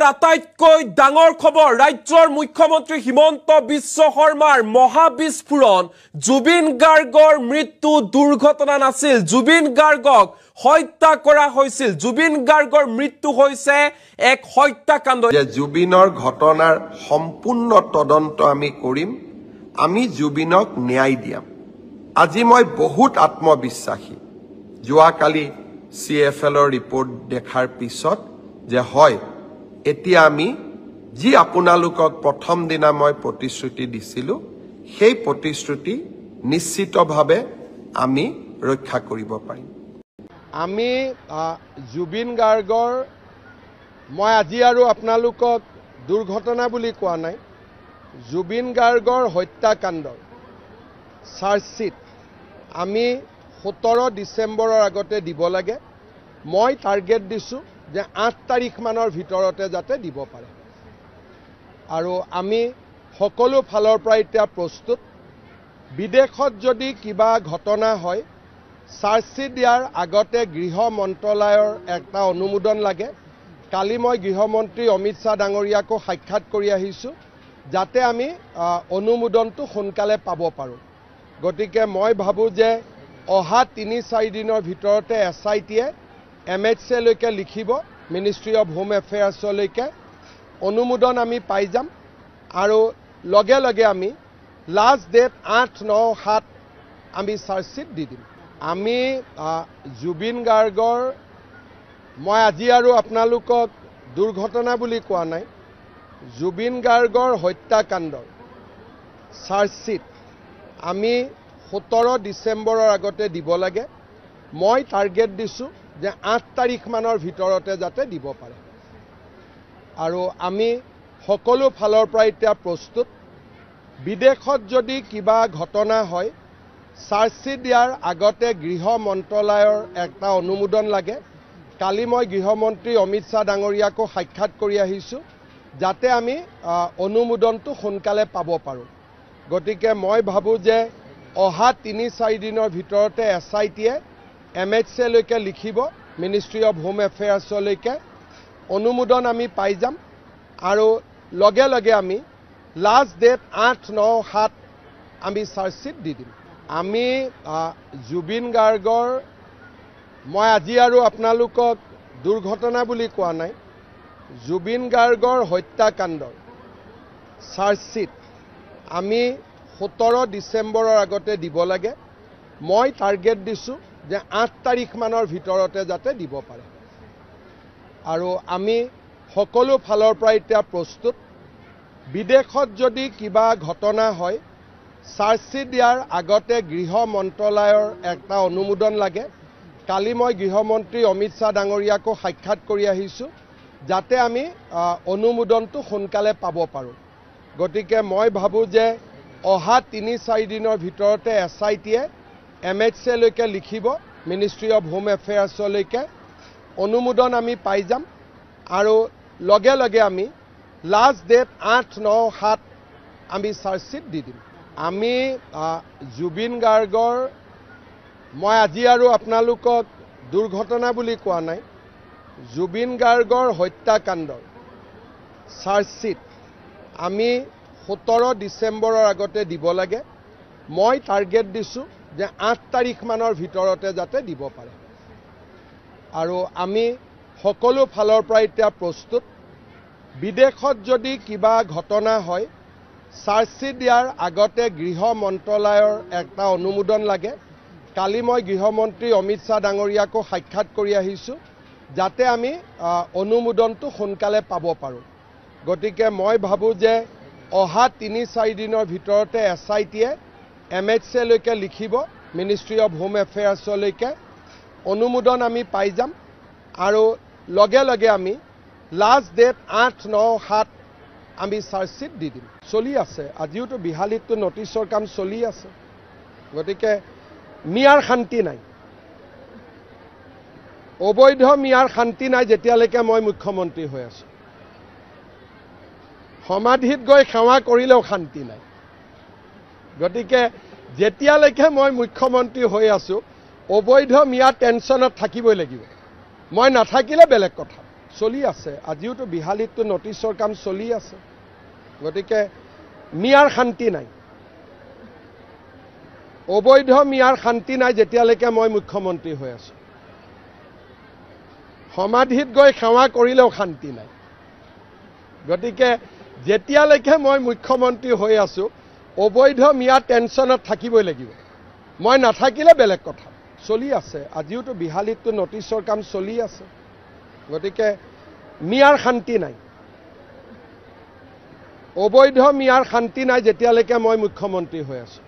আটাইতকৈ ডাঙৰ খবৰ ৰাজ্যৰ মুখ্যমন্ত্ৰী হিমন্ত বিশ্ব শৰ্মাৰ মহাবিস্ফোৰণ জুবিন গাৰ্গৰ মৃত্যু দুৰ্ঘটনা নাছিল জুবিন গাৰ্গক হত্যা কৰা হৈছিল জুবিন গাৰ্গৰ মৃত্যু হৈছে এক হত্যাকাণ্ড যে জুবিনৰ ঘটনাৰ সম্পূৰ্ণ তদন্ত আমি কৰিম আমি জুবিনক ন্যায় দিম আজি মই বহুত আত্মবিশ্বাসী যোৱাকালি CFLৰ ৰিপৰ্ট দেখাৰ পিছত যে হয় এতিয়া আমি যি আপোনালোকক প্ৰথম দিনা মই প্ৰতিশ্ৰুতি দিছিলো সেই প্ৰতিশ্ৰুতি নিশ্চিতভাৱে আমি ৰক্ষা কৰিব পাৰিম আমি জুবিন গাৰ্গৰ মই আজি আৰু আপোনালোকক দুৰ্ঘটনা বুলি কোৱা নাই জুবিন গাৰ্গৰ হত্যাকাণ্ডৰ চাৰ্জশিট আমি 17 ডিসেম্বৰৰ আগতে দিব লাগে মই টাৰ্গেট দিছো যে 8 তাৰিখ মানৰ ভিতৰতে যাতে দিব পাৰে আৰু আমি সকলো ফালৰ পৰা এতিয়া প্ৰস্তুত বিদেশত যদি কিবা ঘটনা হয় চাৰ্জশিট দিয়াৰ আগতে গৃহ মন্ত্ৰালয়ৰ একটা অনুমোদন লাগে কালি মই গৃহমন্ত্ৰী অমিত শাহ ডাঙৰীয়াকো সাক্ষাৎ কৰি আহিছো যাতে আমি অনুমোদনটো সোনকালে পাব পাৰো গতিকে মই ভাবো যে অহা 3-4 দিনৰ ভিতৰতে SITয়ে MHC লৈকে লিখিব মিনিষ্ট্ৰি অফ হোম এফেয়াৰ্ছ লৈকে অনুমোদন আমি পাই যাম আৰু লগে লগে আমি লাষ্ট ডেট 8-9-7 আমি চাৰ্জশিট দি দিম আমি জুবিন গাৰ্গৰ মই আজি আৰু আপোনালোকক দুৰ্ঘটনা বুলি কোৱা নাই জুবিন গাৰ্গৰ হত্যাকাণ্ডৰ চাৰ্জশিট আমি 17 ডিসেম্বৰৰ আগতে দিব লাগে মই টাৰ্গেট দিছো যে 8 তাৰিখ মানৰ ভিতৰতে যাতে দিব পাৰে আৰু আমি সকলো ফালৰ পৰা এতিয়া প্ৰস্তুত বিদেশত যদি কিবা ঘটনা হয় চাৰ্জশিট দিয়াৰ আগতে গৃহ মন্ত্ৰালয়ৰ একটা অনুমোদন লাগে কালি মই গৃহমন্ত্ৰী অমিত শাহ ডাঙৰীয়াকো সাক্ষাৎ কৰি আহিছো যাতে আমি অনুমোদনটো সোনকালে পাব পাৰো গতিকে মই ভাবো যে অহা 3-4 দিনৰ ভিতৰতে SITয়ে MHC লৈকে লিখিব মিনিষ্ট্ৰি অফ হোম এফেয়াৰ্ছ লৈকে অনুমোদন আমি পাই যাম আৰু লগে লগে আমি লাষ্ট ডেট 8-9-7 আমি চাৰ্জশিট দি দিম আমি জুবিন গাৰ্গৰ মই আজি আৰু আপোনালোকক দুৰ্ঘটনা বুলি কোৱা নাই জুবিন গাৰ্গৰ হত্যাকাণ্ডৰ চাৰ্জশিট আমি 17 ডিসেম্বৰৰ আগতে দিব লাগে মই টাৰ্গেট দিছো যে 8 তাৰিখ মানৰ ভিতৰতে যাতে দিব পাৰে আৰু আমি সকলো ফালৰ পৰা এতিয়া প্ৰস্তুত বিদেশত যদি কিবা ঘটনা হয় চাৰ্জশিট দিয়াৰ আগতে গৃহ মন্ত্ৰালয়ৰ একটা অনুমোদন লাগে কালি মই গৃহমন্ত্ৰী অমিত শাহ ডাঙৰীয়াকো সাক্ষাৎ কৰি আহিছো যাতে আমি অনুমোদনটো সোনকালে পাব পাৰো গতিকে মই ভাবো যে অহা 3-4 দিনৰ ভিতৰতে SITয়ে MHC লৈকে লিখিব মিনিষ্ট্ৰি অফ হোম এফেয়াৰ্ছ লৈকে অনুমোদন আমি পাই যাম আৰু লগে লগে আমি লাষ্ট ডেট 8-9-7 আমি চাৰ্জশিট দি দিম আমি জুবিন গাৰ্গৰ মই আজি আৰু আপোনালোকক দুৰ্ঘটনা বুলি কোৱা নাই জুবিন গাৰ্গৰ হত্যাকাণ্ডৰ চাৰ্জশিট আমি 17 ডিসেম্বৰৰ আগতে দিব লাগে মই টাৰ্গেট দিছো যে 8 তাৰিখ মানৰ ভিতৰতে যাতে দিব পাৰে আৰু আমি সকলো ফালৰ পৰা এতিয়া প্ৰস্তুত বিদেশত যদি কিবা ঘটনা হয় চাৰ্জশিট দিয়াৰ আগতে গৃহ মন্ত্ৰালয়ৰ একটা অনুমোদন লাগে কালি মই গৃহমন্ত্ৰী অমিত শাহ ডাঙৰীয়াকো সাক্ষাৎ কৰি আহিছো যাতে আমি অনুমোদনটো সোনকালে পাব পাৰো গতিকে মই ভাবো যে অহা 3-4 দিনৰ ভিতৰতে SITয়ে MHC লৈকে লিখিব মিনিষ্ট্ৰি অফ হোম এফেয়াৰ্ছ লৈকে অনুমোদন আমি পাই যাম আৰু লগে লগে আমি লাষ্ট ডেট 8-9-7 আমি চাৰ্জশিট দি দিম চলি আছে আজিওতো বিহালীতো নটিছৰ কাম চলি আছে গতিকে মিয়াৰ শান্তি নাই অবৈধ মিয়াৰ শান্তি নাই যেতিয়ালৈকে মই মুখ্যমন্ত্ৰী হৈ আছো সমাধিত গৈ সেৱা কৰিলেও শান্তি নাই গতিকে যেতিয়ালৈকে মই মুখ্যমন্ত্ৰী হৈ আছো অবৈধ মিয়া টেনচনত থাকিবই লাগিব মই নাথাকিলে বেলেগ কথা চলি আছে আজিওতো বিহালীতো নটিছৰ কাম চলি আছে গতিকে মিয়াৰ শান্তি নাই অবৈধ মিয়াৰ শান্তি নাই যেতিয়ালৈকে মই মুখ্যমন্ত্ৰী হৈ আছো সমাধিত গৈ সেৱা কৰিলেও শান্তি নাই গতিকে যেতিয়ালৈকে মই মুখ্যমন্ত্ৰী হৈ আছো অবৈধ মিয়া টেনচনত থাকিবই লাগিব মই নাথাকিলে বেলেগ কথা চলি আছে আজিওতো বিহালীতো নটিছৰ কাম চলি আছে গতিকে মিয়াৰ শান্তি নাই অবৈধ মিয়াৰ শান্তি নাই যেতিয়ালৈকে মই মুখ্যমন্ত্ৰী হৈ আছো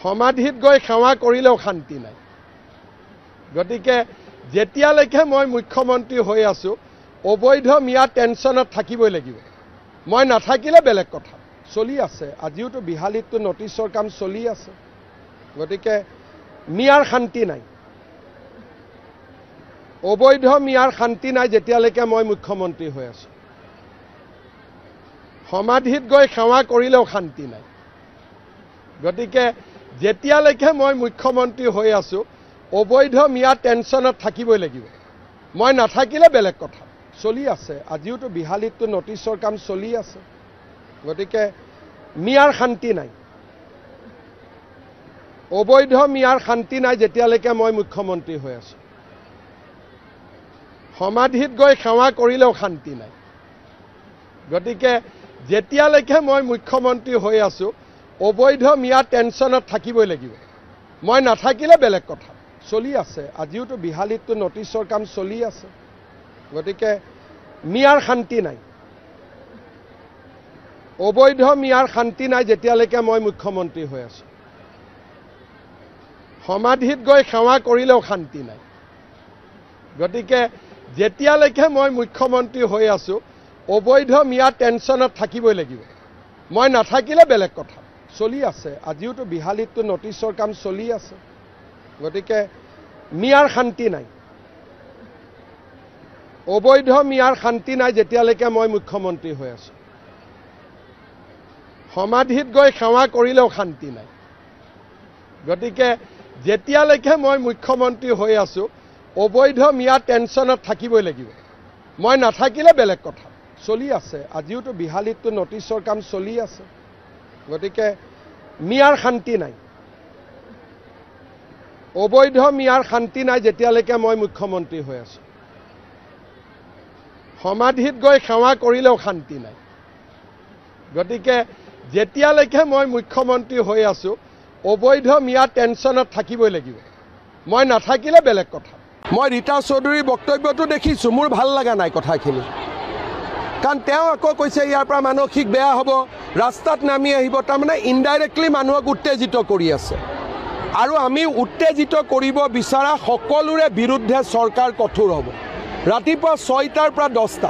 সমাধিত গৈ সেৱা কৰিলেও শান্তি নাই গতিকে যেতিয়ালৈকে মই মুখ্যমন্ত্ৰী হৈ আছো অবৈধ মিয়া টেনচনত থাকিবই লাগিব মই নাথাকিলে বেলেগ কথা চলি আছে আজিওতো বিহালীতো নটিছৰ কাম চলি আছে গতিকে মিয়াৰ শান্তি নাই অবৈধ মিয়াৰ শান্তি নাই যেতিয়ালৈকে মই মুখ্যমন্ত্ৰী হৈ আছো সমাধিত গৈ সেৱা কৰিলেও শান্তি নাই গতিকে যেতিয়ালৈকে মই মুখ্যমন্ত্ৰী হৈ আছো অবৈধ মিয়া টেনচনত থাকিবই লাগিব মই নাথাকিলে বেলেগ কথা চলি আছে আজিওতো বিহালীতো নটিছৰ কাম চলি আছে গতিকে মিয়াৰ শান্তি নাই অবৈধ মিয়াৰ শান্তি নাই যেতিয়ালৈকে মই মুখ্যমন্ত্ৰী হৈ আছো সমাধিত গৈ সেৱা কৰিলেও শান্তি নাই গতিকে যেতিয়ালৈকে মই মুখ্যমন্ত্ৰী হৈ আছো অবৈধ মিয়া টেনচনত থাকিবই লাগিব মই নাথাকিলে বেলেগ কথা চলি আছে আজিওতো বিহালীতো নটিছৰ কাম চলি আছে গতিকে মিয়াৰ শান্তি নাই অবৈধ মিয়াৰ শান্তি নাই যেতিয়ালৈকে মই মুখ্যমন্ত্ৰী হৈ আছো সমাধিত গৈ সেৱা কৰিলেও শান্তি নাই গতিকে যেতিয়ালৈকে মই মুখ্যমন্ত্ৰী হৈ আছো অবৈধ মিয়া টেনচনত থাকিবই লাগিব মই নাথাকিলে বেলেগ কথা চলি আছে আজিওতো বিহালীতো নটিছৰ কাম চলি আছে গতিকে মিয়াৰ শান্তি নাই অবৈধ মিয়াৰ শান্তি নাই যেতিয়ালৈকে মই মুখ্যমন্ত্ৰী হৈ আছো সমাধিত গৈ সেৱা কৰিলেও শান্তি নাই গতিকে যেতিয়ালৈকে মই মুখ্যমন্ত্ৰী হৈ আছো অবৈধ মিয়া টেনচনত থাকিবই লাগিব মই নাথাকিলে বেলেগ কথা চলি আছে আজিওতো বিহালীতো নটিছৰ কাম চলি আছে গতিকে মিয়াৰ শান্তি নাই অবৈধ মিয়াৰ শান্তি নাই যেতিয়ালৈকে মই মুখ্যমন্ত্ৰী হৈ আছো সমাধিত গৈ সেৱা কৰিলেও শান্তি নাই গতিকে যেতিয়ালৈকে মই মুখ্যমন্ত্ৰী হৈ আছো অবৈধ মিয়া টেনচনত থাকিবই লাগিব মই নাথাকিলে বেলেগ কথা মই ৰীতা চৌধুৰীৰ বক্তব্যটো দেখিছো মোৰ ভাল লগা নাই কথাখিনি কাৰণ তেওঁ আকৌ কৈছে ইয়াৰ পৰা মানসিক বেয়া হ'ব ৰাস্তাত নামি আহিব তাৰমানে ইনডাইৰেক্টলি মানুহক উত্তেজিত কৰি আছে আৰু আমি উত্তেজিত কৰিব বিচৰা সকলোৰে বিৰুদ্ধে চৰকাৰ কঠোৰ হ'ব ৰাতিপুৱা 6টাৰ পৰা 10টা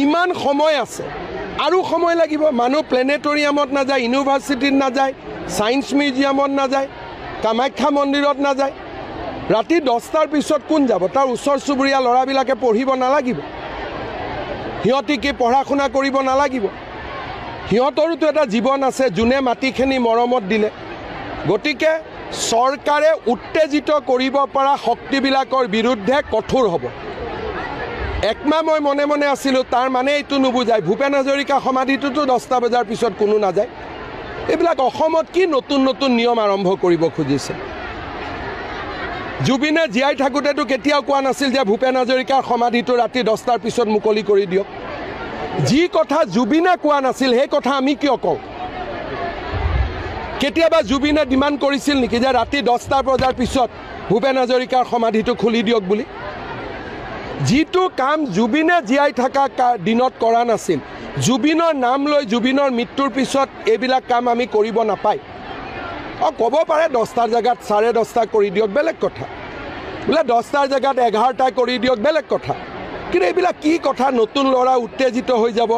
ইমান সময় আছে আৰু সময় লাগিব মানুহ প্লেনেটৰিয়ামত নাযায় ইউনিভাৰ্চিটিত নাযায় সায়েন্স মিউজিয়ামত নাযায় কামাখ্যা মন্দিৰত নাযায় ৰাতি 10টাৰ পিছত কোন যাব তাৰ ওচৰ চুবুৰীয়া ল'ৰাবিলাকে পঢ়িব নালাগিব সিহঁতি কি পঢ়া শুনা কৰিব নালাগিব সিহঁতৰোতো এটা জীৱন আছে যোনে মাটিখিনি মৰমত দিলে গতিকে চৰকাৰে উত্তেজিত কৰিব পৰা শক্তিবিলাকৰ বিৰুদ্ধে কঠোৰ হ'ব একমাহ মই মনে মনে আছিলোঁ তাৰ মানে এইটো নুবুজায় ভূপেন হাজৰিকা সমাধিটোতো 10টা বজাৰ পিছত কোনো নাযায় এইবিলাক অসমত কি নতুন নতুন নিয়ম আৰম্ভ কৰিব খুজিছে জুবিনে জীয়াই থাকোঁতেতো কেতিয়াও কোৱা নাছিল যে ভূপেন হাজৰিকাৰ সমাধিটো ৰাতি 10টাৰ পিছত মুকলি কৰি দিয়ক যি কথা জুবিনে কোৱা নাছিল সেই কথা আমি কিয় কওঁ কেতিয়াবা জুবিনে ডিমাণ্ড কৰিছিল নেকি যে ৰাতি 10টা বজাৰ পিছত ভূপেন হাজৰিকাৰ সমাধিটো খুলি দিয়ক বুলি যিটো কাম জুবিনে জীয়াই থকা দিনত কৰা নাছিল জুবিনৰ নাম লৈ জুবিনৰ মৃত্যুৰ পিছত এইবিলাক কাম আমি কৰিব নাপায় ক'ব পাৰে 10টাৰ জেগাত 10:30 কৰি দিয়ক বেলেগ কথা বোলে 10টাৰ জেগাত 11টা কৰি দিয়ক বেলেগ কথা কিন্তু এইবিলাক কি কথা নতুন ল'ৰা উত্তেজিত হৈ যাব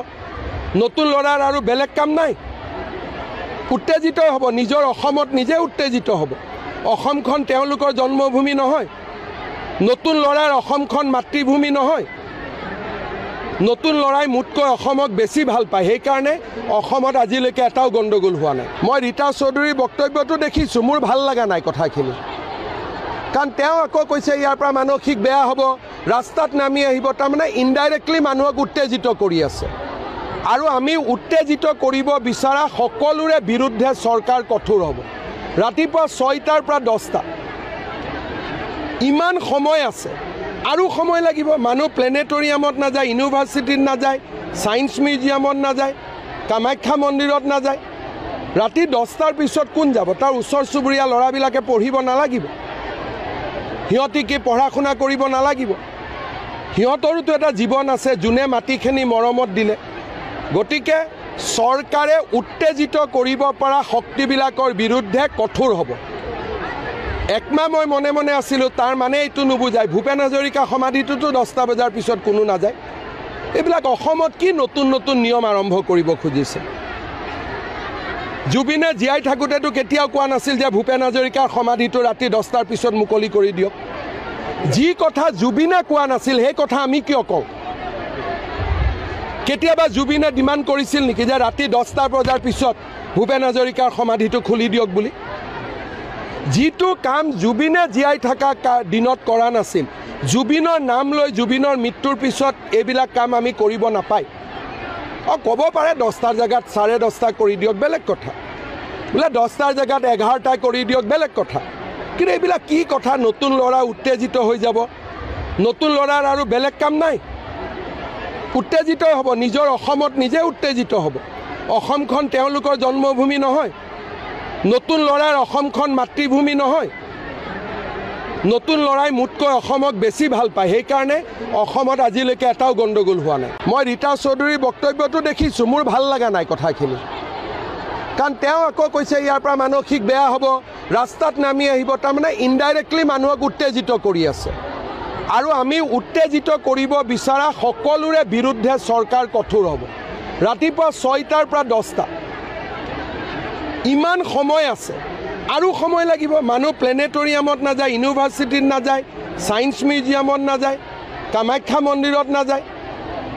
নতুন ল'ৰাৰ আৰু বেলেগ কাম নাই উত্তেজিত হ'ব নিজৰ অসমত নিজে উত্তেজিত হ'ব অসমখন তেওঁলোকৰ জন্মভূমি নহয় নতুন ল'ৰাৰ অসমখন মাতৃভূমি নহয় নতুন ল'ৰাই মোতকৈ অসমক বেছি ভাল পায় সেইকাৰণে অসমত আজিলৈকে এটাও গণ্ডগোল হোৱা নাই মই ৰীতা চৌধুৰীৰ বক্তব্যটো দেখিছোঁ মোৰ ভাল লগা নাই কথাখিনি কাৰণ তেওঁ আকৌ কৈছে ইয়াৰ পৰা মানসিক বেয়া হ'ব, ৰাস্তাত নামি আহিব। তাৰমানে ইনডাইৰেক্টলি মানুহক উত্তেজিত কৰি আছে। আৰু আমি উত্তেজিত কৰিব বিচৰা সকলোৰে বিৰুদ্ধে চৰকাৰ কঠোৰ হ'ব। ৰাতিপুৱা 6টাৰ পৰা 10টা ইমান সময় আছে, আৰু সময় লাগিব। মানুহ প্লেনেটৰিয়ামত নাযায়, ইউনিভাৰ্চিটিত নাযায়, ছায়েন্স মিউজিয়ামত নাযায়, কামাখ্যা মন্দিৰত নাযায়। ৰাতি 10টাৰ পিছত কোন যাব? তাৰ ওচৰ চুবুৰীয়া ল'ৰাবিলাকে পঢ়িব নালাগিব? সিহঁতি কি পঢ়া শুনা কৰিব নালাগিব? সিহঁতৰোতো এটা জীৱন আছে, যোনে মাটিখিনি মৰমত দিলে। গতিকে চৰকাৰে উত্তেজিত কৰিব পৰা শক্তিবিলাকৰ বিৰুদ্ধে কঠোৰ হ'ব। একমাহ মই মনে মনে আছিলোঁ, তাৰ মানে এইটো নুবুজায় ভূপেন হাজৰিকা সমাধিটোতো 10টা বজাৰ পিছত কোনো নাযায়। এইবিলাক অসমত কি নতুন নতুন নিয়ম আৰম্ভ কৰিব খুজিছে? জুবিনে জীয়াই থাকোঁতেতো কেতিয়াও কোৱা নাছিল যে ভূপেন হাজৰিকাৰ সমাধিটো ৰাতি 10টাৰ পিছত মুকলি কৰি দিয়ক। যি কথা জুবিনে কোৱা নাছিল সেই কথা আমি কিয় কওঁ? কেতিয়াবা জুবিনে ডিমাণ্ড কৰিছিল নেকি যে ৰাতি 10টা বজাৰ পিছত ভূপেন হাজৰিকাৰ সমাধিটো খুলি দিয়ক বুলি? যিটো কাম জুবিনে জীয়াই থকা দিনত কৰা নাছিল, জুবিনৰ নাম লৈ জুবিনৰ মৃত্যুৰ পিছত এইবিলাক কাম আমি কৰিব নাপায়। ক'ব পাৰে 10টাৰ জেগাত 10:30 কৰি দিয়ক, বেলেগ কথা। বোলে 10টাৰ জেগাত 11টা কৰি দিয়ক, বেলেগ কথা। কিন্তু এইবিলাক কি কথা? নতুন ল'ৰা উত্তেজিত হৈ যাব। নতুন ল'ৰাৰ আৰু বেলেগ কাম নাই, উত্তেজিত হ'ব। নিজৰ অসমত নিজে উত্তেজিত হ'ব। অসমখন তেওঁলোকৰ জন্মভূমি নহয়। নতুন ল'ৰাৰ অসমখন মাতৃভূমি নহয়। নতুন ল'ৰাই মোতকৈ অসমক বেছি ভাল পায়। সেইকাৰণে অসমত আজিলৈকে এটাও গণ্ডগোল হোৱা নাই। মই ৰীতা চৌধুৰীৰ বক্তব্যটো দেখিছোঁ, মোৰ ভাল লগা নাই কথাখিনি। কাৰণ তেওঁ আকৌ কৈছে ইয়াৰ পৰা মানসিক বেয়া হ'ব, ৰাস্তাত নামি আহিব। তাৰমানে ইনডাইৰেক্টলি মানুহক উত্তেজিত কৰি আছে। আৰু আমি উত্তেজিত কৰিব বিচৰা সকলোৰে বিৰুদ্ধে চৰকাৰ কঠোৰ হ'ব। ৰাতিপুৱা 6টাৰ পৰা 10টা ইমান সময় আছে, আৰু সময় লাগিব। মানুহ প্লেনেটৰিয়ামত নাযায়, ইউনিভাৰ্চিটিত নাযায়, ছায়েন্স মিউজিয়ামত নাযায়, কামাখ্যা মন্দিৰত নাযায়।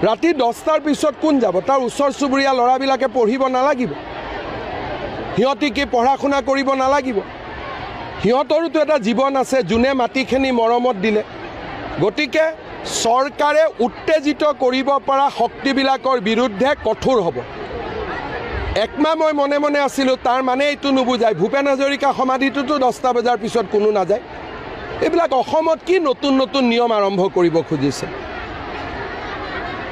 ৰাতি 10টাৰ পিছত কোন যাব? তাৰ ওচৰ চুবুৰীয়া ল'ৰাবিলাকে পঢ়িব নালাগিব? সিহঁতি কি পঢ়া শুনা কৰিব নালাগিব? সিহঁতৰোতো এটা জীৱন আছে, যোনে মাটিখিনি মৰমত দিলে। গতিকে চৰকাৰে উত্তেজিত কৰিব পৰা শক্তিবিলাকৰ বিৰুদ্ধে কঠোৰ হ'ব। একমাহ মই মনে মনে আছিলোঁ, তাৰ মানে এইটো নুবুজায় ভূপেন হাজৰিকা সমাধিটোতো 10টা বজাৰ পিছত কোনো নাযায়। এইবিলাক অসমত কি নতুন নতুন নিয়ম আৰম্ভ কৰিব খুজিছে?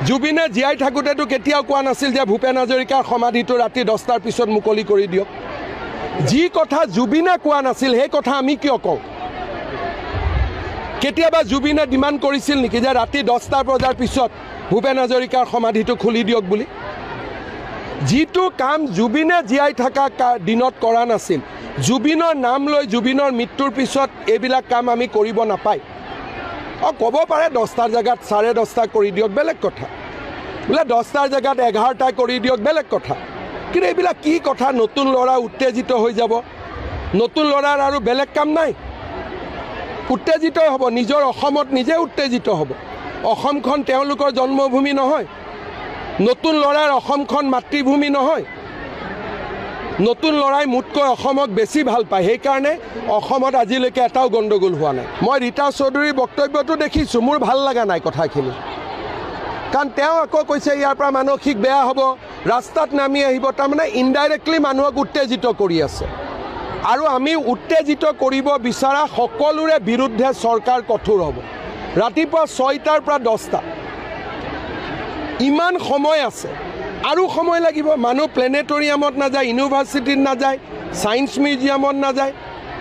জুবিনে জীয়াই থাকোঁতেতো কেতিয়াও কোৱা নাছিল যে ভূপেন হাজৰিকাৰ সমাধিটো ৰাতি 10টাৰ পিছত মুকলি কৰি দিয়ক। যি কথা জুবিনে কোৱা নাছিল সেই কথা আমি কিয় কওঁ? কেতিয়াবা জুবিনে ডিমাণ্ড কৰিছিল নেকি যে ৰাতি 10টা বজাৰ পিছত ভূপেন হাজৰিকাৰ সমাধিটো খুলি দিয়ক বুলি? যিটো কাম জুবিনে জীয়াই থকা দিনত কৰা নাছিল, জুবিনৰ নাম লৈ জুবিনৰ মৃত্যুৰ পিছত এইবিলাক কাম আমি কৰিব নাপায়। ক'ব পাৰে 10টাৰ জেগাত 10:30 কৰি দিয়ক, বেলেগ কথা। বোলে 10টাৰ জেগাত 11টা কৰি দিয়ক, বেলেগ কথা। কিন্তু এইবিলাক কি কথা? নতুন ল'ৰা উত্তেজিত হৈ যাব। নতুন ল'ৰাৰ আৰু বেলেগ কাম নাই, উত্তেজিত হ'ব। নিজৰ অসমত নিজে উত্তেজিত হ'ব। অসমখন তেওঁলোকৰ জন্মভূমি নহয়। নতুন ল'ৰাৰ অসমখন মাতৃভূমি নহয়। নতুন ল'ৰাই মোতকৈ অসমক বেছি ভাল পায়। সেইকাৰণে অসমত আজিলৈকে এটাও গণ্ডগোল হোৱা নাই। মই ৰীতা চৌধুৰীৰ বক্তব্যটো দেখিছোঁ, মোৰ ভাল লগা নাই কথাখিনি। কাৰণ তেওঁ আকৌ কৈছে ইয়াৰ পৰা মানসিক বেয়া হ'ব, ৰাস্তাত নামি আহিব। তাৰমানে ইনডাইৰেক্টলি মানুহক উত্তেজিত কৰি আছে। আৰু আমি উত্তেজিত কৰিব বিচৰা সকলোৰে বিৰুদ্ধে চৰকাৰ কঠোৰ হ'ব। ৰাতিপুৱা 6টাৰ পৰা 10টা ইমান সময় আছে, আৰু সময় লাগিব। মানুহ প্লেনেটৰিয়ামত নাযায়, ইউনিভাৰ্চিটিত নাযায়, ছায়েন্স মিউজিয়ামত নাযায়,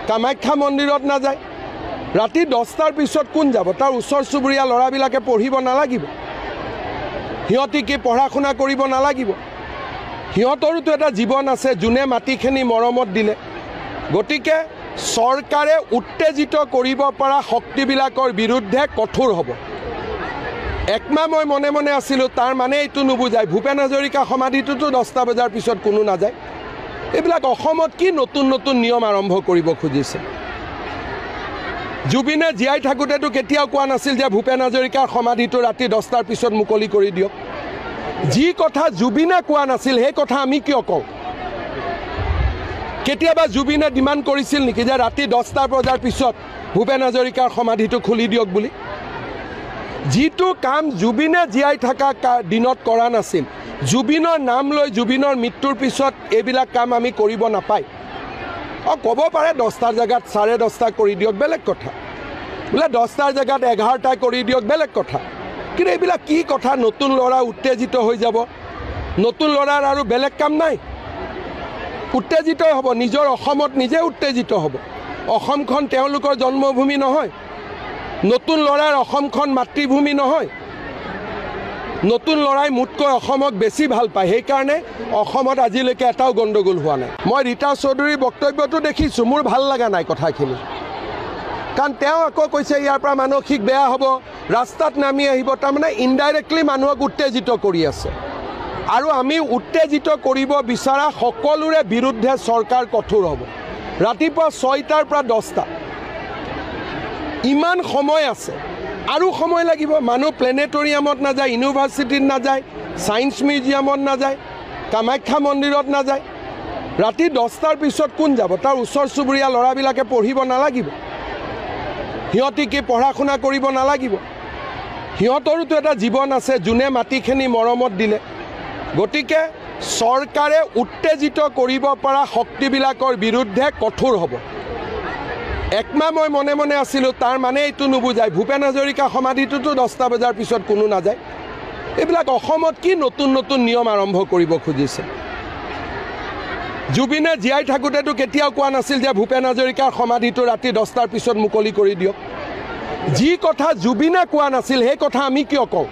কামাখ্যা মন্দিৰত নাযায়। ৰাতি 10টাৰ পিছত কোন যাব? তাৰ ওচৰ চুবুৰীয়া ল'ৰাবিলাকে পঢ়িব নালাগিব? সিহঁতি কি পঢ়া শুনা কৰিব নালাগিব? সিহঁতৰোতো এটা জীৱন আছে, যোনে মাটিখিনি মৰমত দিলে। গতিকে চৰকাৰে উত্তেজিত কৰিব পৰা শক্তিবিলাকৰ বিৰুদ্ধে কঠোৰ হ'ব। একমাহ মই মনে মনে আছিলোঁ, তাৰ মানে এইটো নুবুজায় ভূপেন হাজৰিকা সমাধিটোতো 10টা বজাৰ পিছত কোনো নাযায়। এইবিলাক অসমত কি নতুন নতুন নিয়ম আৰম্ভ কৰিব খুজিছে? জুবিনে জীয়াই থাকোঁতেতো কেতিয়াও কোৱা নাছিল যে ভূপেন হাজৰিকাৰ সমাধিটো ৰাতি 10টাৰ পিছত মুকলি কৰি দিয়ক। যি কথা জুবিনে কোৱা নাছিল সেই কথা আমি কিয় কওঁ? কেতিয়াবা জুবিনে ডিমাণ্ড কৰিছিল নেকি যে ৰাতি 10টা বজাৰ পিছত ভূপেন হাজৰিকাৰ সমাধিটো খুলি দিয়ক বুলি? যিটো কাম জুবিনে জীয়াই থকা দিনত কৰা নাছিল, জুবিনৰ নাম লৈ জুবিনৰ মৃত্যুৰ পিছত এইবিলাক কাম আমি কৰিব নাপায়। ক'ব পাৰে 10টাৰ জেগাত 10:30 কৰি দিয়ক, বেলেগ কথা। বোলে 10টাৰ জেগাত 11টা কৰি দিয়ক, বেলেগ কথা। কিন্তু এইবিলাক কি কথা? নতুন ল'ৰা উত্তেজিত হৈ যাব। নতুন ল'ৰাৰ আৰু বেলেগ কাম নাই, উত্তেজিত হ'ব। নিজৰ অসমত নিজে উত্তেজিত হ'ব। অসমখন তেওঁলোকৰ জন্মভূমি নহয়, নতুন ল'ৰাৰ অসমখন মাতৃভূমি নহয়। নতুন ল'ৰাই মোতকৈ অসমক বেছি ভাল পায়, সেইকাৰণে অসমত আজিলৈকে এটাও গণ্ডগোল হোৱা নাই। মই ৰীতা চৌধুৰীৰ বক্তব্যটো দেখিছোঁ, মোৰ ভাল লগা নাই কথাখিনি। কাৰণ তেওঁ আকৌ কৈছে ইয়াৰ পৰা মানসিক বেয়া হ'ব, ৰাস্তাত নামি আহিব। তাৰমানে ইনডাইৰেক্টলি মানুহক উত্তেজিত কৰি আছে। আৰু আমি উত্তেজিত কৰিব বিচৰা সকলোৰে বিৰুদ্ধে চৰকাৰ কঠোৰ হ'ব। ৰাতিপুৱা 6টাৰ পৰা 10টা, ইমান সময় আছে, আৰু সময় লাগিব। মানুহ প্লেনেটৰিয়ামত নাযায়, ইউনিভাৰ্চিটিত নাযায়, ছায়েন্স মিউজিয়ামত নাযায়, কামাখ্যা মন্দিৰত নাযায়। ৰাতি 10টাৰ পিছত কোন যাব? তাৰ ওচৰ চুবুৰীয়া ল'ৰাবিলাকে পঢ়িব নালাগিব? সিহঁতি কি পঢ়া শুনা কৰিব নালাগিব? সিহঁতৰোতো এটা জীৱন আছে, যোনে মাটিখিনি মৰমত দিলে। গতিকে চৰকাৰে উত্তেজিত কৰিব পৰা শক্তিবিলাকৰ বিৰুদ্ধে কঠোৰ হ'ব। একমাহ মই মনে মনে আছিলোঁ, তাৰ মানে এইটো নুবুজায় ভূপেন হাজৰিকা সমাধিটোতো 10টা বজাৰ পিছত কোনো নাযায়। এইবিলাক অসমত কি নতুন নতুন নিয়ম আৰম্ভ কৰিব খুজিছে? জুবিনে জীয়াই থাকোঁতেতো কেতিয়াও কোৱা নাছিল যে ভূপেন হাজৰিকাৰ সমাধিটো ৰাতি 10টাৰ পিছত মুকলি কৰি দিয়ক। যি কথা জুবিনে কোৱা নাছিল সেই কথা আমি কিয় কওঁ?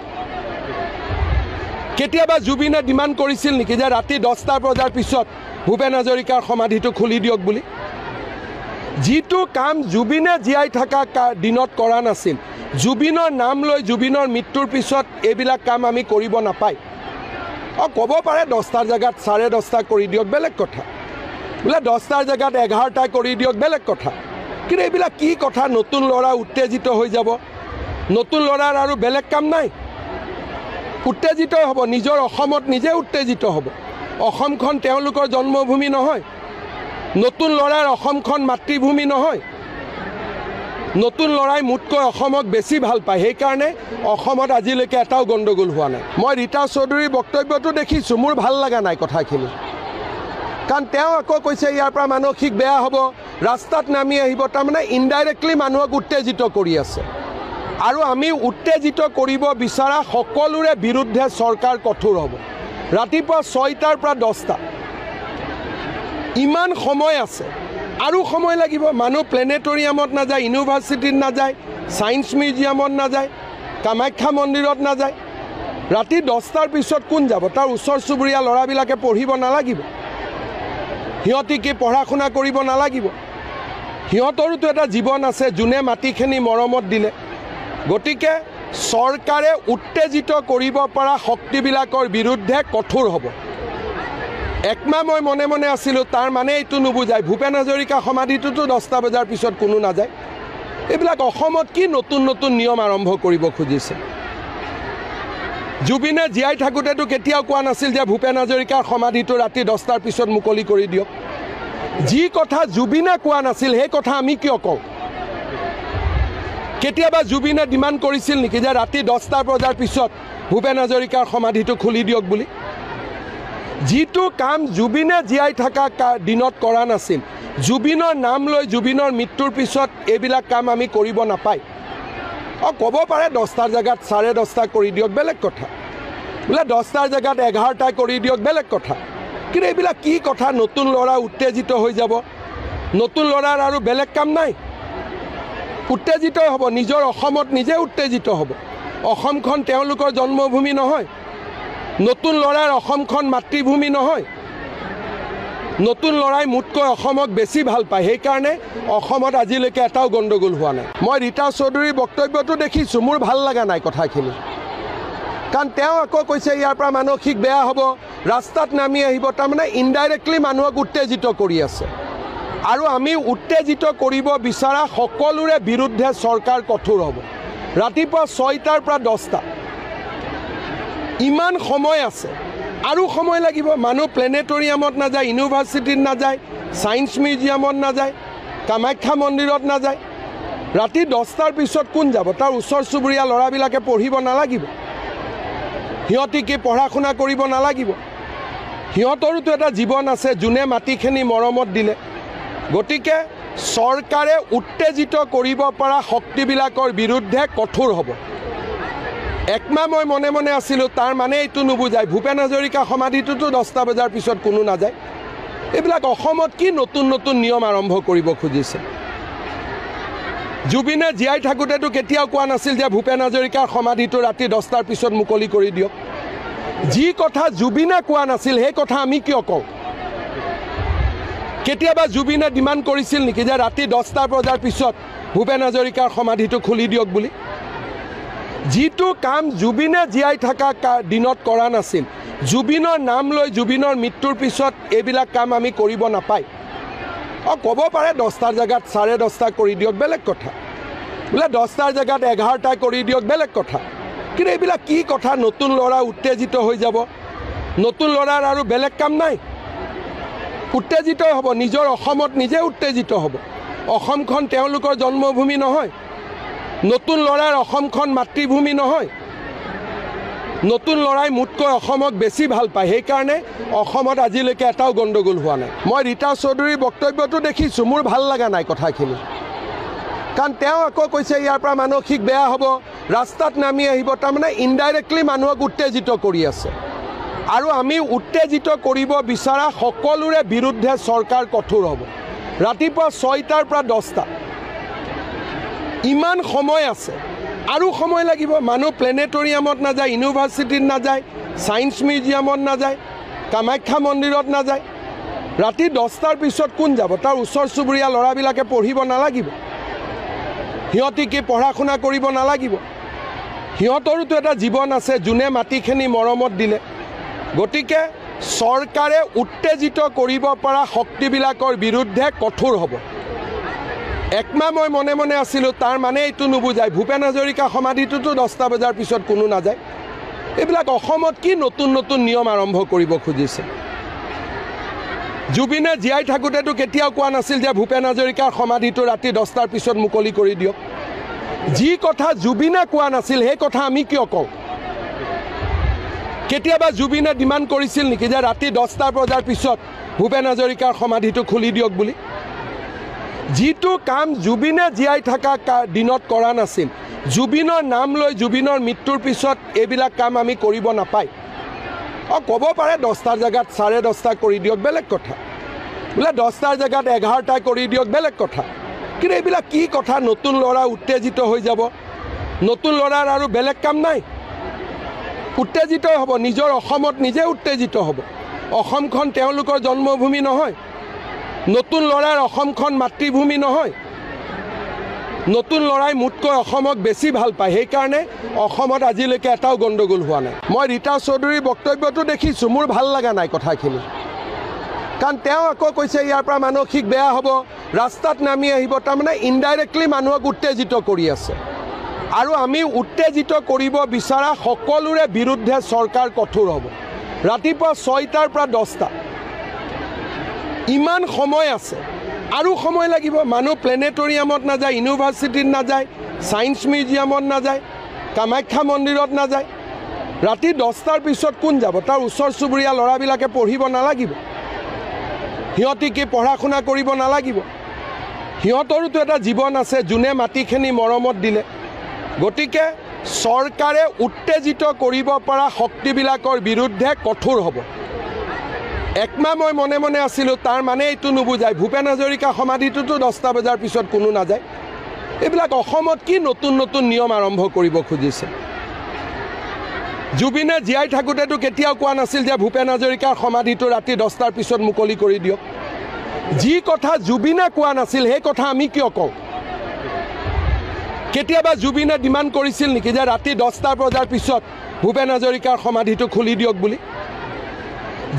কেতিয়াবা জুবিনে ডিমাণ্ড কৰিছিল নেকি যে ৰাতি 10টা বজাৰ পিছত ভূপেন হাজৰিকাৰ সমাধিটো খুলি দিয়ক বুলি? যিটো কাম জুবিনে জীয়াই থকা দিনত কৰা নাছিল, জুবিনৰ নাম লৈ জুবিনৰ মৃত্যুৰ পিছত এইবিলাক কাম আমি কৰিব নাপায়। ক'ব পাৰে 10টাৰ জেগাত 10:30 কৰি দিয়ক, বেলেগ কথা। বোলে 10টাৰ জেগাত 11টা কৰি দিয়ক, বেলেগ কথা। কিন্তু এইবিলাক কি কথা? নতুন ল'ৰা উত্তেজিত হৈ যাব। নতুন ল'ৰাৰ আৰু বেলেগ কাম নাই, উত্তেজিত হ'ব। নিজৰ অসমত নিজে উত্তেজিত হ'ব। অসমখন তেওঁলোকৰ জন্মভূমি নহয়, নতুন ল'ৰাৰ অসমখন মাতৃভূমি নহয়। নতুন ল'ৰাই মোতকৈ অসমক বেছি ভাল পায়, সেইকাৰণে অসমত আজিলৈকে এটাও গণ্ডগোল হোৱা নাই। মই ৰীতা চৌধুৰীৰ বক্তব্যটো দেখিছোঁ, মোৰ ভাল লগা নাই কথাখিনি। কাৰণ তেওঁ আকৌ কৈছে ইয়াৰ পৰা মানসিক বেয়া হ'ব, ৰাস্তাত নামি আহিব। তাৰমানে ইনডাইৰেক্টলি মানুহক উত্তেজিত কৰি আছে। আৰু আমি উত্তেজিত কৰিব বিচৰা সকলোৰে বিৰুদ্ধে চৰকাৰ কঠোৰ হ'ব। ৰাতিপুৱা 6টাৰ পৰা 10টা, ইমান সময় আছে, আৰু সময় লাগিব। মানুহ প্লেনেটৰিয়ামত নাযায়, ইউনিভাৰ্চিটিত নাযায়, ছায়েন্স মিউজিয়ামত নাযায়, কামাখ্যা মন্দিৰত নাযায়। ৰাতি 10টাৰ পিছত কোন যাব? তাৰ ওচৰ চুবুৰীয়া ল'ৰাবিলাকে পঢ়িব নালাগিব? সিহঁতি কি পঢ়া শুনা কৰিব নালাগিব? সিহঁতৰোতো এটা জীৱন আছে, যোনে মাটিখিনি মৰমত দিলে। গতিকে চৰকাৰে উত্তেজিত কৰিব পৰা শক্তিবিলাকৰ বিৰুদ্ধে কঠোৰ হ'ব। একমাহ মই মনে মনে আছিলোঁ, তাৰ মানে এইটো নুবুজায় ভূপেন হাজৰিকা সমাধিটোতো 10টা বজাৰ পিছত কোনো নাযায়। এইবিলাক অসমত কি নতুন নতুন নিয়ম আৰম্ভ কৰিব খুজিছে? জুবিনে জীয়াই থাকোঁতেতো কেতিয়াও কোৱা নাছিল যে ভূপেন হাজৰিকাৰ সমাধিটো ৰাতি 10টাৰ পিছত মুকলি কৰি দিয়ক। যি কথা জুবিনে কোৱা নাছিল সেই কথা আমি কিয় কওঁ? কেতিয়াবা জুবিনে ডিমাণ্ড কৰিছিল নেকি যে ৰাতি 10টা বজাৰ পিছত ভূপেন হাজৰিকাৰ সমাধিটো খুলি দিয়ক বুলি? যিটো কাম জুবিনে জীয়াই থকা দিনত কৰা নাছিল, জুবিনৰ নাম লৈ জুবিনৰ মৃত্যুৰ পিছত এইবিলাক কাম আমি কৰিব নাপায়। ক'ব পাৰে 10টাৰ জেগাত 10:30 কৰি দিয়ক, বেলেগ কথা। বোলে 10টাৰ জেগাত 11টা কৰি দিয়ক, বেলেগ কথা। কিন্তু এইবিলাক কি কথা? নতুন ল'ৰা উত্তেজিত হৈ যাব। নতুন ল'ৰাৰ আৰু বেলেগ কাম নাই, উত্তেজিত হ'ব। নিজৰ অসমত নিজে উত্তেজিত হ'ব। অসমখন তেওঁলোকৰ জন্মভূমি নহয়, নতুন ল'ৰাৰ অসমখন মাতৃভূমি নহয়। নতুন ল'ৰাই মোতকৈ অসমক বেছি ভাল পায়, সেইকাৰণে অসমত আজিলৈকে এটাও গণ্ডগোল হোৱা নাই। মই ৰীতা চৌধুৰীৰ বক্তব্যটো দেখিছোঁ, মোৰ ভাল লগা নাই কথাখিনি। কাৰণ তেওঁ আকৌ কৈছে ইয়াৰ পৰা মানসিক বেয়া হ'ব, ৰাস্তাত নামি আহিব। তাৰমানে ইনডাইৰেক্টলি মানুহক উত্তেজিত কৰি আছে। আৰু আমি উত্তেজিত কৰিব বিচৰা সকলোৰে বিৰুদ্ধে চৰকাৰ কঠোৰ হ'ব। ৰাতিপুৱা 6টাৰ পৰা 10টা, ইমান সময় আছে, আৰু সময় লাগিব। মানুহ প্লেনেটৰিয়ামত নাযায়, ইউনিভাৰ্চিটিত নাযায়, সায়েন্স মিউজিয়ামত নাযায়, কামাখ্যা মন্দিৰত নাযায়, ৰাতি 10টাৰ পিছত কোন যাব? তাৰ ওচৰ চুবুৰীয়া ল'ৰাবিলাকে পঢ়িব নালাগিব? সিহঁতি কি পঢ়া শুনা কৰিব নালাগিব? সিহঁতৰোতো এটা জীৱন আছে, যোনে মাটিখিনি মৰমত দিলে। গতিকে চৰকাৰে উত্তেজিত কৰিব পৰা শক্তিবিলাকৰ বিৰুদ্ধে কঠোৰ হ'ব। একমাহ মই মনে মনে আছিলোঁ, তাৰ মানে এইটো নুবুজায় ভূপেন হাজৰিকা সমাধিটোতো 10টা বজাৰ পিছত কোনো নাযায়। এইবিলাক অসমত কি নতুন নতুন নিয়ম আৰম্ভ কৰিব খুজিছে? জুবিনে জীয়াই থাকোঁতেতো কেতিয়াও কোৱা নাছিল যে ভূপেন হাজৰিকাৰ সমাধিটো ৰাতি 10টাৰ পিছত মুকলি কৰি দিয়ক। যি কথা জুবিনে কোৱা নাছিল সেই কথা আমি কিয় কওঁ? কেতিয়াবা জুবিনে ডিমাণ্ড কৰিছিল নেকি যে ৰাতি 10টা বজাৰ পিছত ভূপেন হাজৰিকাৰ সমাধিটো খুলি দিয়ক বুলি? যিটো কাম জুবিনে জীয়াই থকা দিনত কৰা নাছিল, জুবিনৰ নাম লৈ জুবিনৰ মৃত্যুৰ পিছত এইবিলাক কাম আমি কৰিব নাপায়। ক'ব পাৰে 10টাৰ জেগাত 10:30 কৰি দিয়ক, বেলেগ কথা। বোলে 10টাৰ জেগাত 11টা কৰি দিয়ক, বেলেগ কথা। কিন্তু এইবিলাক কি কথা? নতুন ল'ৰা উত্তেজিত হৈ যাব। নতুন ল'ৰাৰ আৰু বেলেগ কাম নাই, উত্তেজিত হ'ব। নিজৰ অসমত নিজে উত্তেজিত হ'ব। অসমখন তেওঁলোকৰ জন্মভূমি নহয়। নতুন ল'ৰাৰ অসমখন মাতৃভূমি নহয়। নতুন ল'ৰাই মোতকৈ অসমক বেছি ভাল পায়, সেইকাৰণে অসমত আজিলৈকে এটাও গণ্ডগোল হোৱা নাই। মই ৰীতা চৌধুৰীৰ বক্তব্যটো দেখিছোঁ, মোৰ ভাল লগা নাই কথাখিনি। কাৰণ তেওঁ আকৌ কৈছে ইয়াৰ পৰা মানসিক বেয়া হ'ব, ৰাস্তাত নামি আহিব। তাৰমানে ইনডাইৰেক্টলি মানুহক উত্তেজিত কৰি আছে। আৰু আমি উত্তেজিত কৰিব বিচৰা সকলোৰে বিৰুদ্ধে চৰকাৰ কঠোৰ হ'ব। ৰাতিপুৱা 6টাৰ পৰা 10টা, ইমান সময় আছে, আৰু সময় লাগিব। মানুহ প্লেনেটৰিয়ামত নাযায়, ইউনিভাৰ্চিটিত নাযায়, ছায়েন্স মিউজিয়ামত নাযায়, কামাখ্যা মন্দিৰত নাযায়। ৰাতি 10টাৰ পিছত কোন যাব? তাৰ ওচৰ চুবুৰীয়া ল'ৰাবিলাকে পঢ়িব নালাগিব? সিহঁতি কি পঢ়া শুনা কৰিব নালাগিব? সিহঁতৰোতো এটা জীৱন আছে, যোনে মাটিখিনি মৰমত দিলে। গতিকে চৰকাৰে উত্তেজিত কৰিব পৰা শক্তিবিলাকৰ বিৰুদ্ধে কঠোৰ হ'ব। একমাহ মই মনে মনে আছিলোঁ, তাৰ মানে এইটো নুবুজায় ভূপেন হাজৰিকা সমাধিটোতো 10টা বজাৰ পিছত কোনো নাযায়। এইবিলাক অসমত কি নতুন নতুন নিয়ম আৰম্ভ কৰিব খুজিছে? জুবিনে জীয়াই থাকোঁতেতো কেতিয়াও কোৱা নাছিল যে ভূপেন হাজৰিকাৰ সমাধিটো ৰাতি 10টাৰ পিছত মুকলি কৰি দিয়ক। যি কথা জুবিনে কোৱা নাছিল সেই কথা আমি কিয় কওঁ? কেতিয়াবা জুবিনে ডিমাণ্ড কৰিছিল নেকি যে ৰাতি 10টা বজাৰ পিছত ভূপেন হাজৰিকাৰ সমাধিটো খুলি দিয়ক বুলি? যিটো কাম জুবিনে জীয়াই থকা দিনত কৰা নাছিল, জুবিনৰ নাম লৈ জুবিনৰ মৃত্যুৰ পিছত এইবিলাক কাম আমি কৰিব নাপায়। ক'ব পাৰে 10টাৰ জেগাত 10:30 কৰি দিয়ক, বেলেগ কথা। বোলে 10টাৰ জেগাত 11টা কৰি দিয়ক, বেলেগ কথা। কিন্তু এইবিলাক কি কথা? নতুন ল'ৰা উত্তেজিত হৈ যাব। নতুন ল'ৰাৰ আৰু বেলেগ কাম নাই, উত্তেজিত হ'ব। নিজৰ অসমত নিজে উত্তেজিত হ'ব। অসমখন তেওঁলোকৰ জন্মভূমি নহয়। নতুন ল'ৰাৰ অসমখন মাতৃভূমি নহয়। নতুন ল'ৰাই মোতকৈ অসমক বেছি ভাল পায়, সেইকাৰণে অসমত আজিলৈকে এটাও গণ্ডগোল হোৱা নাই। মই ৰীতা চৌধুৰীৰ বক্তব্যটো দেখিছোঁ, মোৰ ভাল লগা নাই কথাখিনি। কাৰণ তেওঁ আকৌ কৈছে ইয়াৰ পৰা মানসিক বেয়া হ'ব, ৰাস্তাত নামি আহিব। তাৰমানে ইনডাইৰেক্টলি মানুহক উত্তেজিত কৰি আছে। আৰু আমি উত্তেজিত কৰিব বিচৰা সকলোৰে বিৰুদ্ধে চৰকাৰ কঠোৰ হ'ব। ৰাতিপুৱা 6টাৰ পৰা 10টা, ইমান সময় আছে, আৰু সময় লাগিব। মানুহ প্লেনেটৰিয়ামত নাযায়, ইউনিভাৰ্চিটিত নাযায়, ছায়েন্স মিউজিয়ামত নাযায়, কামাখ্যা মন্দিৰত নাযায়। ৰাতি 10টাৰ পিছত কোন যাব? তাৰ ওচৰ চুবুৰীয়া ল'ৰাবিলাকে পঢ়িব নালাগিব? সিহঁতি কি পঢ়া শুনা কৰিব নালাগিব? সিহঁতৰোতো এটা জীৱন আছে, যোনে মাটিখিনি মৰমত দিলে। গতিকে চৰকাৰে উত্তেজিত কৰিব পৰা শক্তিবিলাকৰ বিৰুদ্ধে কঠোৰ হ'ব। একমাহ মই মনে মনে আছিলোঁ, তাৰ মানে এইটো নুবুজায় ভূপেন হাজৰিকা সমাধিটোতো 10টা বজাৰ পিছত কোনো নাযায়। এইবিলাক অসমত কি নতুন নতুন নিয়ম আৰম্ভ কৰিব খুজিছে? জুবিনে জীয়াই থাকোঁতেতো কেতিয়াও কোৱা নাছিল যে ভূপেন হাজৰিকাৰ সমাধিটো ৰাতি 10টাৰ পিছত মুকলি কৰি দিয়ক। যি কথা জুবিনে কোৱা নাছিল সেই কথা আমি কিয় কওঁ? কেতিয়াবা জুবিনে ডিমাণ্ড কৰিছিল নেকি যে ৰাতি 10টা বজাৰ পিছত ভূপেন হাজৰিকাৰ সমাধিটো খুলি দিয়ক বুলি?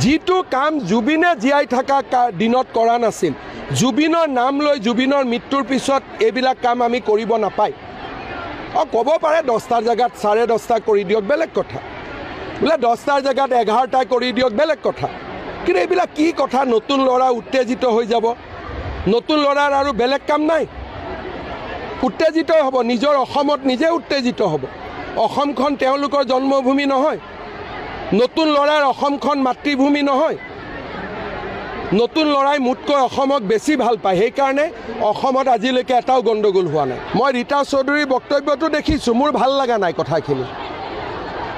যিটো কাম জুবিনে জীয়াই থকা দিনত কৰা নাছিল, জুবিনৰ নাম লৈ জুবিনৰ মৃত্যুৰ পিছত এইবিলাক কাম আমি কৰিব নাপায়। ক'ব পাৰে 10টাৰ জেগাত 10:30 কৰি দিয়ক, বেলেগ কথা। বোলে 10টাৰ জেগাত 11টা কৰি দিয়ক, বেলেগ কথা। কিন্তু এইবিলাক কি কথা নতুন ল'ৰা উত্তেজিত হৈ যাব নতুন ল'ৰাৰ আৰু বেলেগ কাম নাই উত্তেজিত হ'ব নিজৰ অসমত নিজে উত্তেজিত হ'ব অসমখন তেওঁলোকৰ জন্মভূমি নহয় নতুন ল'ৰাৰ অসমখন মাতৃভূমি নহয় নতুন ল'ৰাই মুঠকৈ অসমক বেছি ভাল পায় সেইকাৰণে অসমত আজিলৈকে এটাও গণ্ডগোল হোৱা নাই মই ৰীতা চৌধুৰীৰ বক্তব্যটো দেখিছোঁ মোৰ ভাল লগা নাই কথাখিনি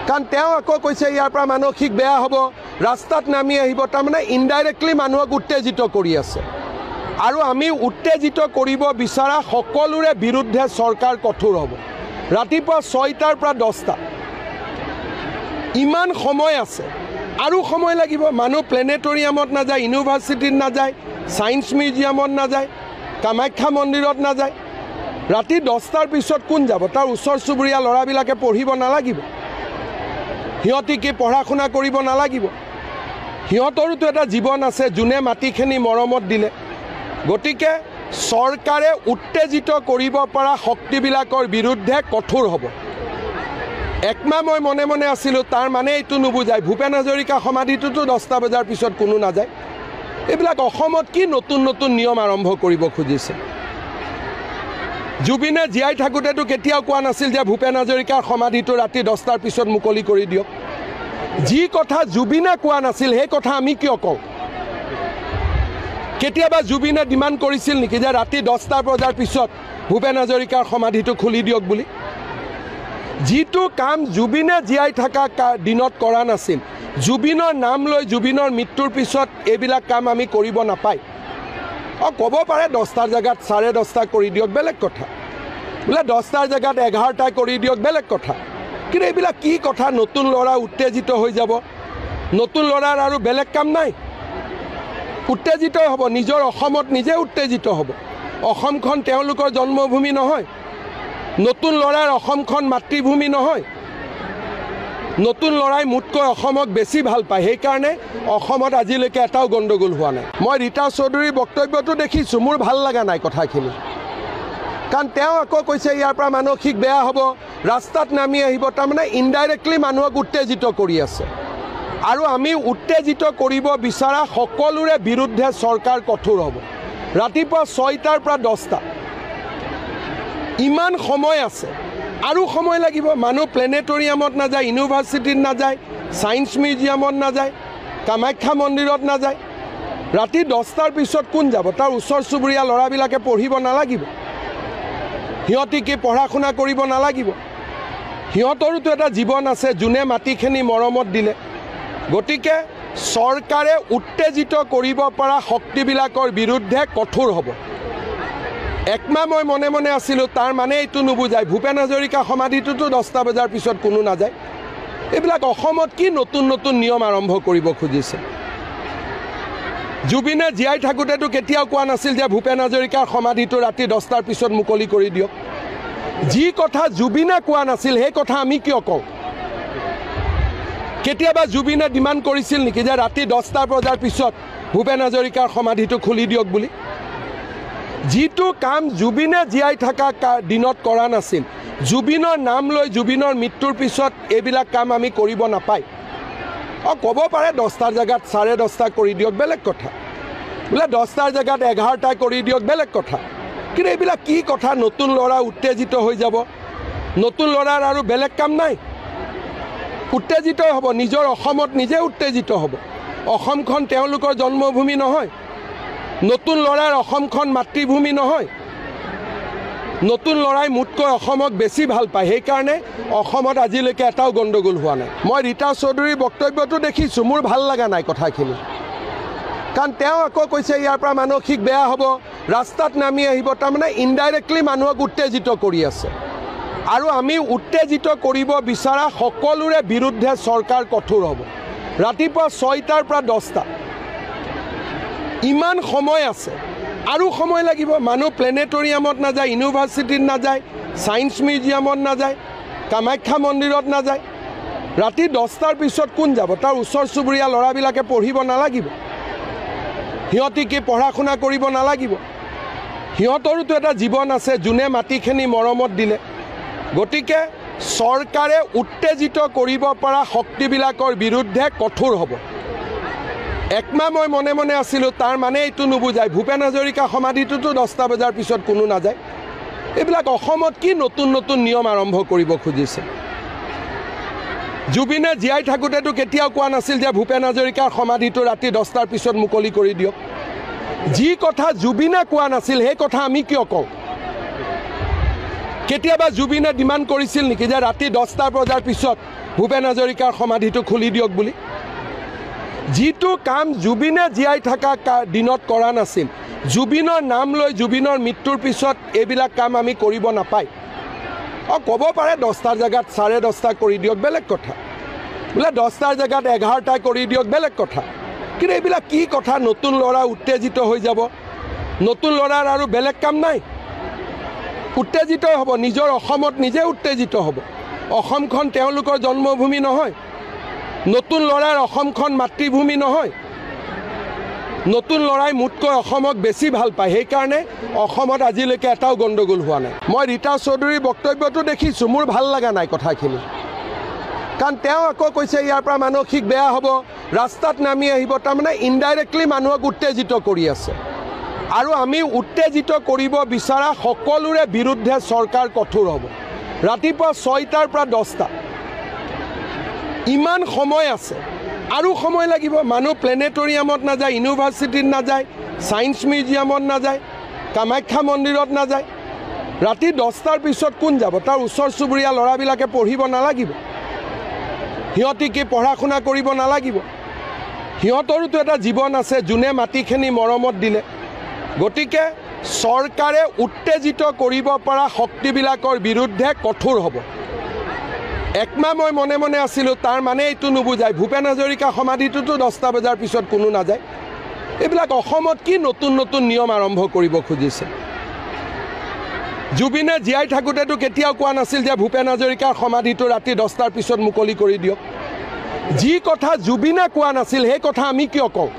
কাৰণ তেওঁ আকৌ কৈছে ইয়াৰ পৰা মানসিক বেয়া হ'ব ৰাস্তাত নামি আহিব তাৰমানে ইনডাইৰেক্টলি মানুহক উত্তেজিত কৰি আছে আৰু আমি উত্তেজিত কৰিব বিচৰা সকলোৰে বিৰুদ্ধে চৰকাৰ কঠোৰ হ'ব ৰাতিপুৱা 6টাৰ পৰা 10টা ইমান সময় আছে আৰু সময় লাগিব মানুহ প্লেনেটৰিয়ামত নাযায় ইউনিভাৰ্চিটিত নাযায় সায়েন্স মিউজিয়ামত নাযায় কামাখ্যা মন্দিৰত নাযায় ৰাতি 10টাৰ পিছত কোন যাব তাৰ ওচৰ চুবুৰীয়া ল'ৰাবিলাকে পঢ়িব নালাগিব সিহঁতি কি পঢ়া শুনা কৰিব নালাগিব সিহঁতৰোতো এটা জীৱন আছে যোনে মাটিখিনি মৰমত দিলে গতিকে চৰকাৰে উত্তেজিত কৰিব পৰা শক্তিবিলাকৰ বিৰুদ্ধে কঠোৰ হ'ব একমাহ মই মনে মনে আছিলোঁ তাৰ মানে এইটো নুবুজায় ভূপেন হাজৰিকা সমাধিটোতো 10টা বজাৰ পিছত কোনো নাযায় এইবিলাক অসমত কি নতুন নতুন নিয়ম আৰম্ভ কৰিব খুজিছে জুবিনে জীয়াই থাকোঁতেতো কেতিয়াও কোৱা নাছিল যে ভূপেন হাজৰিকাৰ সমাধিটো ৰাতি 10টাৰ পিছত মুকলি কৰি দিয়ক যি কথা জুবিনে কোৱা নাছিল সেই কথা আমি কিয় কওঁ কেতিয়াবা জুবিনে ডিমাণ্ড কৰিছিল নেকি যে ৰাতি 10টা বজাৰ পিছত ভূপেন হাজৰিকাৰ সমাধিটো খুলি দিয়ক বুলি যিটো কাম জুবিনে জীয়াই থকা দিনত কৰা নাছিল জুবিনৰ নাম লৈ জুবিনৰ মৃত্যুৰ পিছত এইবিলাক কাম আমি কৰিব নাপায় ক'ব পাৰে 10টাৰ জেগাত 10:30 কৰি দিয়ক বেলেগ কথা বোলে 10টাৰ জেগাত 11টা কৰি দিয়ক বেলেগ কথা কিন্তু এইবিলাক কি কথা নতুন ল'ৰা উত্তেজিত হৈ যাব নতুন ল'ৰাৰ আৰু বেলেগ কাম নাই উত্তেজিত হ'ব নিজৰ অসমত নিজে উত্তেজিত হ'ব অসমখন তেওঁলোকৰ জন্মভূমি নহয় নতুন ল'ৰাৰ অসমখন মাতৃভূমি নহয় নতুন ল'ৰাই মুঠকৈ অসমক বেছি ভাল পায় সেইকাৰণে অসমত আজিলৈকে এটাও গণ্ডগোল হোৱা নাই মই ৰীতা চৌধুৰীৰ বক্তব্যটো দেখিছোঁ মোৰ ভাল লগা নাই কথাখিনি কাৰণ তেওঁ আকৌ কৈছে ইয়াৰ পৰা মানসিক বেয়া হ'ব ৰাস্তাত নামি আহিব তাৰমানে ইনডাইৰেক্টলি মানুহক উত্তেজিত কৰি আছে আৰু আমি উত্তেজিত কৰিব বিচৰা সকলোৰে বিৰুদ্ধে চৰকাৰ কঠোৰ হ'ব ৰাতিপুৱা 6টাৰ পৰা 10টা ইমান সময় আছে আৰু সময় লাগিব মানুহ প্লেনেটৰিয়ামত নাযায় ইউনিভাৰ্চিটিত নাযায় সায়েন্স মিউজিয়ামত নাযায় কামাখ্যা মন্দিৰত নাযায় ৰাতি 10টাৰ পিছত কোন যাব তাৰ ওচৰ চুবুৰীয়া ল'ৰাবিলাকে পঢ়িব নালাগিব সিহঁতি কি পঢ়া শুনা কৰিব নালাগিব সিহঁতৰোতো এটা জীৱন আছে যোনে মাটিখিনি মৰমত দিলে গতিকে চৰকাৰে উত্তেজিত কৰিব পৰা শক্তিবিলাকৰ বিৰুদ্ধে কঠোৰ হ'ব একমাহ মই মনে মনে আছিলোঁ তাৰ মানে এইটো নুবুজায় ভূপেন হাজৰিকা সমাধিটোতো 10টা বজাৰ পিছত কোনো নাযায় এইবিলাক অসমত কি নতুন নতুন নিয়ম আৰম্ভ কৰিব খুজিছে জুবিনে জীয়াই থাকোঁতেতো কেতিয়াও কোৱা নাছিল যে ভূপেন হাজৰিকাৰ সমাধিটো ৰাতি 10টাৰ পিছত মুকলি কৰি দিয়ক যি কথা জুবিনে কোৱা নাছিল সেই কথা আমি কিয় কওঁ কেতিয়াবা জুবিনে ডিমাণ্ড কৰিছিল নেকি যে ৰাতি 10টা বজাৰ পিছত ভূপেন হাজৰিকাৰ সমাধিটো খুলি দিয়ক বুলি যিটো কাম জুবিনে জীয়াই থকা দিনত কৰা নাছিল জুবিনৰ নাম লৈ জুবিনৰ মৃত্যুৰ পিছত এইবিলাক কাম আমি কৰিব নাপায় ক'ব পাৰে 10টাৰ জেগাত 10:30 কৰি দিয়ক বেলেগ কথা বোলে 10টাৰ জেগাত 11টা কৰি দিয়ক বেলেগ কথা কিন্তু এইবিলাক কি কথা নতুন ল'ৰা উত্তেজিত হৈ যাব নতুন ল'ৰাৰ আৰু বেলেগ কাম নাই উত্তেজিত হ'ব নিজৰ অসমত নিজে উত্তেজিত হ'ব অসমখন তেওঁলোকৰ জন্মভূমি নহয় নতুন ল'ৰাৰ অসমখন মাতৃভূমি নহয় নতুন ল'ৰাই মুঠকৈ অসমক বেছি ভাল পায় সেইকাৰণে অসমত আজিলৈকে এটাও গণ্ডগোল হোৱা নাই মই ৰীতা চৌধুৰীৰ বক্তব্যটো দেখিছোঁ মোৰ ভাল লগা নাই কথাখিনি কাৰণ তেওঁ আকৌ কৈছে ইয়াৰ পৰা মানসিক বেয়া হ'ব ৰাস্তাত নামি আহিব তাৰমানে ইনডাইৰেক্টলি মানুহক উত্তেজিত কৰি আছে আৰু আমি উত্তেজিত কৰিব বিচৰা সকলোৰে বিৰুদ্ধে চৰকাৰ কঠোৰ হ'ব ৰাতিপুৱা 6টাৰ পৰা 10টা ইমান সময় আছে আৰু সময় লাগিব মানুহ প্লেনেটৰিয়ামত নাযায় ইউনিভাৰ্চিটিত নাযায় সায়েন্স মিউজিয়ামত নাযায় কামাখ্যা মন্দিৰত নাযায় ৰাতি 10টাৰ পিছত কোন যাব তাৰ ওচৰ চুবুৰীয়া ল'ৰাবিলাকে পঢ়িব নালাগিব সিহঁতি কি পঢ়া শুনা কৰিব নালাগিব সিহঁতৰোতো এটা জীৱন আছে যোনে মাটিখিনি মৰমত দিলে গতিকে চৰকাৰে উত্তেজিত কৰিব পৰা শক্তিবিলাকৰ বিৰুদ্ধে কঠোৰ হ'ব একমাহ মই মনে মনে আছিলোঁ, তাৰ মানে এইটো নুবুজায় ভূপেন হাজৰিকা সমাধিটোতো 10টা বজাৰ পিছত কোনো নাযায়। এইবিলাক অসমত কি নতুন নতুন নিয়ম আৰম্ভ কৰিব খুজিছে? জুবিনে জীয়াই থাকোঁতেতো কেতিয়াও কোৱা নাছিল যে ভূপেন হাজৰিকাৰ সমাধিটো ৰাতি 10টাৰ পিছত মুকলি কৰি দিয়ক। যি কথা জুবিনে কোৱা নাছিল সেই কথা আমি কিয় কওঁ? কেতিয়াবা জুবিনে ডিমাণ্ড কৰিছিল নেকি যে ৰাতি 10টা বজাৰ পিছত ভূপেন হাজৰিকাৰ সমাধিটো খুলি দিয়ক বুলি? যিটো কাম জুবিনে জীয়াই থকা দিনত কৰা নাছিল, জুবিনৰ নাম লৈ জুবিনৰ মৃত্যুৰ পিছত এইবিলাক কাম আমি কৰিব নাপায়। ক'ব পাৰে 10টাৰ জেগাত 10:30 কৰি দিয়ক, বেলেগ কথা। বোলে 10টাৰ জেগাত 11টা কৰি দিয়ক, বেলেগ কথা। কিন্তু এইবিলাক কি কথা? নতুন ল'ৰা উত্তেজিত হৈ যাব। নতুন ল'ৰাৰ আৰু বেলেগ কাম নাই, উত্তেজিত হ'ব। নিজৰ অসমত নিজে উত্তেজিত হ'ব। অসমখন তেওঁলোকৰ জন্মভূমি নহয়। নতুন ল'ৰাৰ অসমখন মাতৃভূমি নহয়। নতুন ল'ৰাই মোতকৈ অসমক বেছি ভাল পায়। সেইকাৰণে অসমত আজিলৈকে এটাও গণ্ডগোল হোৱা নাই। মই ৰীতা চৌধুৰীৰ বক্তব্যটো দেখিছোঁ, মোৰ ভাল লগা নাই কথাখিনি। কাৰণ তেওঁ আকৌ কৈছে ইয়াৰ পৰা মানসিক বেয়া হ'ব, ৰাস্তাত নামি আহিব। তাৰমানে ইনডাইৰেক্টলি মানুহক উত্তেজিত কৰি আছে। আৰু আমি উত্তেজিত কৰিব বিচৰা সকলোৰে বিৰুদ্ধে চৰকাৰ কঠোৰ হ'ব। ৰাতিপুৱা 6টাৰ পৰা 10টা, ইমান সময় আছে, আৰু সময় লাগিব। মানুহ প্লেনেটৰিয়ামত নাযায়, ইউনিভাৰ্চিটিত নাযায়, ছায়েন্স মিউজিয়ামত নাযায়, কামাখ্যা মন্দিৰত নাযায়। ৰাতি 10টাৰ পিছত কোন যাব? তাৰ ওচৰ চুবুৰীয়া ল'ৰাবিলাকে পঢ়িব নালাগিব? সিহঁতি কি পঢ়া শুনা কৰিব নালাগিব? সিহঁতৰোতো এটা জীৱন আছে, যোনে মাটিখিনি মৰমত দিলে। গতিকে চৰকাৰে উত্তেজিত কৰিব পৰা শক্তিবিলাকৰ বিৰুদ্ধে কঠোৰ হ'ব। একমাহ মই মনে মনে আছিলোঁ, তাৰ মানে এইটো নুবুজায় ভূপেন হাজৰিকা সমাধিটোতো 10টা বজাৰ পিছত কোনো নাযায়। এইবিলাক অসমত কি নতুন নতুন নিয়ম আৰম্ভ কৰিব খুজিছে? জুবিনে জীয়াই থাকোঁতেতো কেতিয়াও কোৱা নাছিল যে ভূপেন হাজৰিকাৰ সমাধিটো ৰাতি 10টাৰ পিছত মুকলি কৰি দিয়ক। যি কথা জুবিনে কোৱা নাছিল সেই কথা আমি কিয় কওঁ?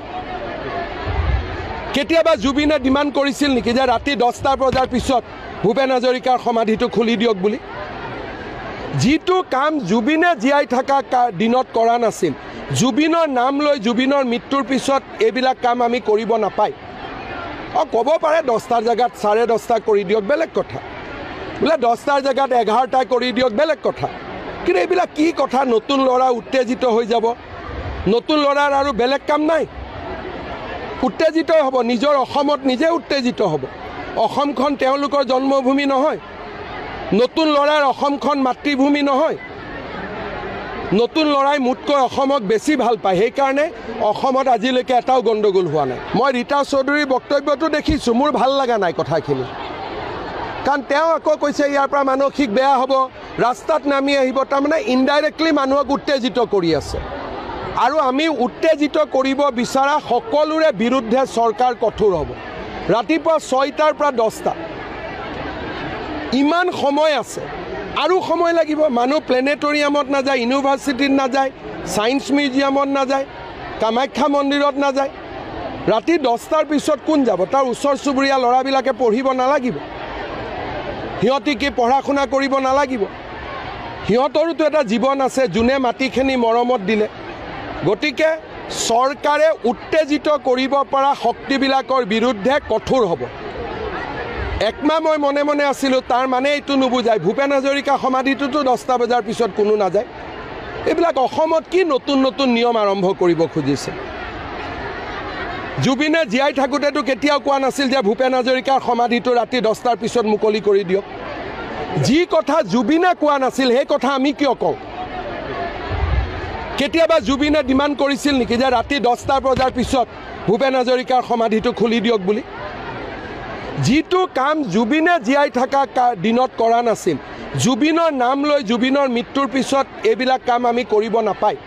কেতিয়াবা জুবিনে ডিমাণ্ড কৰিছিল নেকি যে ৰাতি 10টা বজাৰ পিছত ভূপেন হাজৰিকাৰ সমাধিটো খুলি দিয়ক বুলি? যিটো কাম জুবিনে জীয়াই থকা দিনত কৰা নাছিল, জুবিনৰ নাম লৈ জুবিনৰ মৃত্যুৰ পিছত এইবিলাক কাম আমি কৰিব নাপায়। ক'ব পাৰে 10টাৰ জেগাত 10:30 কৰি দিয়ক, বেলেগ কথা। বোলে 10টাৰ জেগাত 11টা কৰি দিয়ক, বেলেগ কথা। কিন্তু এইবিলাক কি কথা? নতুন ল'ৰা উত্তেজিত হৈ যাব। নতুন ল'ৰাৰ আৰু বেলেগ কাম নাই, উত্তেজিত হ'ব। নিজৰ অসমত নিজে উত্তেজিত হ'ব। অসমখন তেওঁলোকৰ জন্মভূমি নহয়। নতুন ল'ৰাৰ অসমখন মাতৃভূমি নহয়। নতুন ল'ৰাই মোতকৈ অসমক বেছি ভাল পায়। সেইকাৰণে অসমত আজিলৈকে এটাও গণ্ডগোল হোৱা নাই। মই ৰীতা চৌধুৰীৰ বক্তব্যটো দেখিছোঁ, মোৰ ভাল লগা নাই কথাখিনি। কাৰণ তেওঁ আকৌ কৈছে ইয়াৰ পৰা মানসিক বেয়া হ'ব, ৰাস্তাত নামি আহিব। তাৰমানে ইনডাইৰেক্টলি মানুহক উত্তেজিত কৰি আছে। আৰু আমি উত্তেজিত কৰিব বিচৰা সকলোৰে বিৰুদ্ধে চৰকাৰ কঠোৰ হ'ব। ৰাতিপুৱা 6টাৰ পৰা 10টা, ইমান সময় আছে, আৰু সময় লাগিব। মানুহ প্লেনেটৰিয়ামত নাযায়, ইউনিভাৰ্চিটিত নাযায়, ছায়েন্স মিউজিয়ামত নাযায়, কামাখ্যা মন্দিৰত নাযায়। ৰাতি 10টাৰ পিছত কোন যাব? তাৰ ওচৰ চুবুৰীয়া ল'ৰাবিলাকে পঢ়িব নালাগিব? সিহঁতি কি পঢ়া শুনা কৰিব নালাগিব? সিহঁতৰোতো এটা জীৱন আছে, যোনে মাটিখিনি মৰমত দিলে। গতিকে চৰকাৰে উত্তেজিত কৰিব পৰা শক্তিবিলাকৰ বিৰুদ্ধে কঠোৰ হ'ব। একমাহ মই মনে মনে আছিলোঁ, তাৰ মানে এইটো নুবুজায় ভূপেন হাজৰিকা সমাধিটোতো 10টা বজাৰ পিছত কোনো নাযায়। এইবিলাক অসমত কি নতুন নতুন নিয়ম আৰম্ভ কৰিব খুজিছে? জুবিনে জীয়াই থাকোঁতেতো কেতিয়াও কোৱা নাছিল যে ভূপেন হাজৰিকাৰ সমাধিটো ৰাতি 10টাৰ পিছত মুকলি কৰি দিয়ক। যি কথা জুবিনে কোৱা নাছিল সেই কথা আমি কিয় কওঁ? কেতিয়াবা জুবিনে ডিমাণ্ড কৰিছিল নেকি যে ৰাতি 10টা বজাৰ পিছত ভূপেন হাজৰিকাৰ সমাধিটো খুলি দিয়ক বুলি? যিটো কাম জুবিনে জীয়াই থকা দিনত কৰা নাছিল, জুবিনৰ নাম লৈ জুবিনৰ মৃত্যুৰ পিছত এইবিলাক কাম আমি কৰিব নাপায়।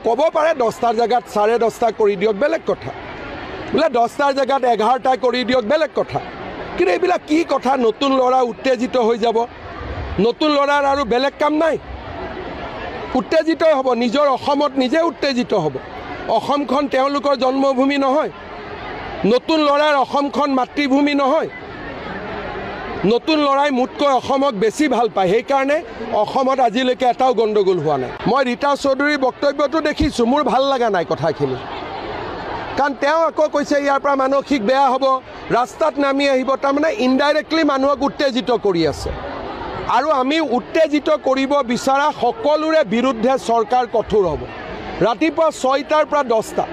ক'ব পাৰে 10টাৰ জেগাত 10:30 কৰি দিয়ক, বেলেগ কথা। বোলে 10টাৰ জেগাত 11টা কৰি দিয়ক, বেলেগ কথা। কিন্তু এইবিলাক কি কথা? নতুন ল'ৰা উত্তেজিত হৈ যাব। নতুন ল'ৰাৰ আৰু বেলেগ কাম নাই, উত্তেজিত হ'ব। নিজৰ অসমত নিজে উত্তেজিত হ'ব। অসমখন তেওঁলোকৰ জন্মভূমি নহয়। নতুন ল'ৰাৰ অসমখন মাতৃভূমি নহয়। নতুন ল'ৰাই মোতকৈ অসমক বেছি ভাল পায়। সেইকাৰণে অসমত আজিলৈকে এটাও গণ্ডগোল হোৱা নাই। মই ৰীতা চৌধুৰীৰ বক্তব্যটো দেখিছোঁ, মোৰ ভাল লগা নাই কথাখিনি। কাৰণ তেওঁ আকৌ কৈছে ইয়াৰ পৰা মানসিক বেয়া হ'ব, ৰাস্তাত নামি আহিব। তাৰমানে ইনডাইৰেক্টলি মানুহক উত্তেজিত কৰি আছে। আৰু আমি উত্তেজিত কৰিব বিচৰা সকলোৰে বিৰুদ্ধে চৰকাৰ কঠোৰ হ'ব। ৰাতিপুৱা 6টাৰ পৰা 10টা,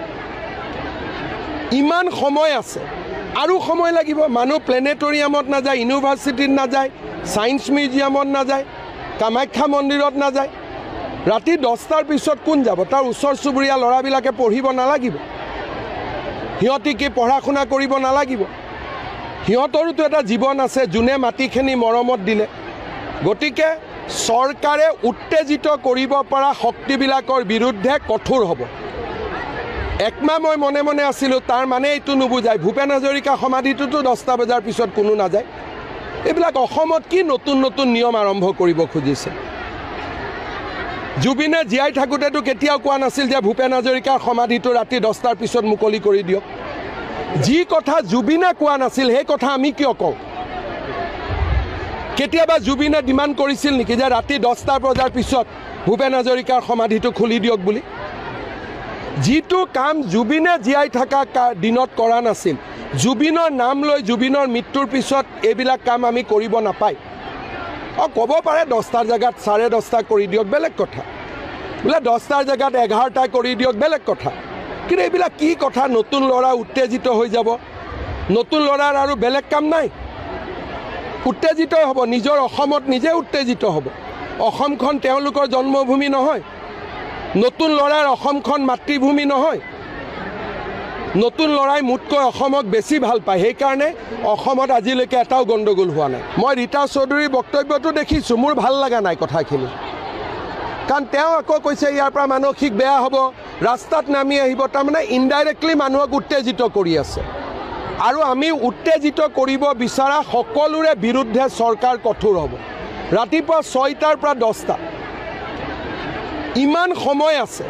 ইমান সময় আছে, আৰু সময় লাগিব। মানুহ প্লেনেটৰিয়ামত নাযায়, ইউনিভাৰ্চিটিত নাযায়, ছায়েন্স মিউজিয়ামত নাযায়, কামাখ্যা মন্দিৰত নাযায়। ৰাতি 10টাৰ পিছত কোন যাব? তাৰ ওচৰ চুবুৰীয়া ল'ৰাবিলাকে পঢ়িব নালাগিব? সিহঁতি কি পঢ়া শুনা কৰিব নালাগিব? সিহঁতৰোতো এটা জীৱন আছে, যোনে মাটিখিনি মৰমত দিলে। গতিকে চৰকাৰে উত্তেজিত কৰিব পৰা শক্তিবিলাকৰ বিৰুদ্ধে কঠোৰ হ'ব। একমাহ মই মনে মনে আছিলোঁ, তাৰ মানে এইটো নুবুজায় ভূপেন হাজৰিকা সমাধিটোতো 10টা বজাৰ পিছত কোনো নাযায়। এইবিলাক অসমত কি নতুন নতুন নিয়ম আৰম্ভ কৰিব খুজিছে? জুবিনে জীয়াই থাকোঁতেতো কেতিয়াও কোৱা নাছিল যে ভূপেন হাজৰিকাৰ সমাধিটো ৰাতি 10টাৰ পিছত মুকলি কৰি দিয়ক। যি কথা জুবিনে কোৱা নাছিল সেই কথা আমি কিয় কওঁ? কেতিয়াবা জুবিনে ডিমাণ্ড কৰিছিল নেকি যে ৰাতি 10টা বজাৰ পিছত ভূপেন হাজৰিকাৰ সমাধিটো খুলি দিয়ক বুলি? যিটো কাম জুবিনে জীয়াই থকা দিনত কৰা নাছিল, জুবিনৰ নাম লৈ জুবিনৰ মৃত্যুৰ পিছত এইবিলাক কাম আমি কৰিব নাপায়। ক'ব পাৰে 10টাৰ জেগাত 10:30 কৰি দিয়ক, বেলেগ কথা। বোলে 10টাৰ জেগাত 11টা কৰি দিয়ক, বেলেগ কথা। কিন্তু এইবিলাক কি কথা? নতুন ল'ৰা উত্তেজিত হৈ যাব। নতুন ল'ৰাৰ আৰু বেলেগ কাম নাই, উত্তেজিত হ'ব। নিজৰ অসমত নিজে উত্তেজিত হ'ব। অসমখন তেওঁলোকৰ জন্মভূমি নহয়। নতুন ল'ৰাৰ অসমখন মাতৃভূমি নহয়। নতুন ল'ৰাই মোতকৈ অসমক বেছি ভাল পায়। সেইকাৰণে অসমত আজিলৈকে এটাও গণ্ডগোল হোৱা নাই। মই ৰীতা চৌধুৰীৰ বক্তব্যটো দেখিছোঁ, মোৰ ভাল লগা নাই কথাখিনি। কাৰণ তেওঁ আকৌ কৈছে ইয়াৰ পৰা মানসিক বেয়া হ'ব, ৰাস্তাত নামি আহিব। তাৰমানে ইনডাইৰেক্টলি মানুহক উত্তেজিত কৰি আছে। আৰু আমি উত্তেজিত কৰিব বিচৰা সকলোৰে বিৰুদ্ধে চৰকাৰ কঠোৰ হ'ব। ৰাতিপুৱা 6টাৰ পৰা 10টা, ইমান সময় আছে,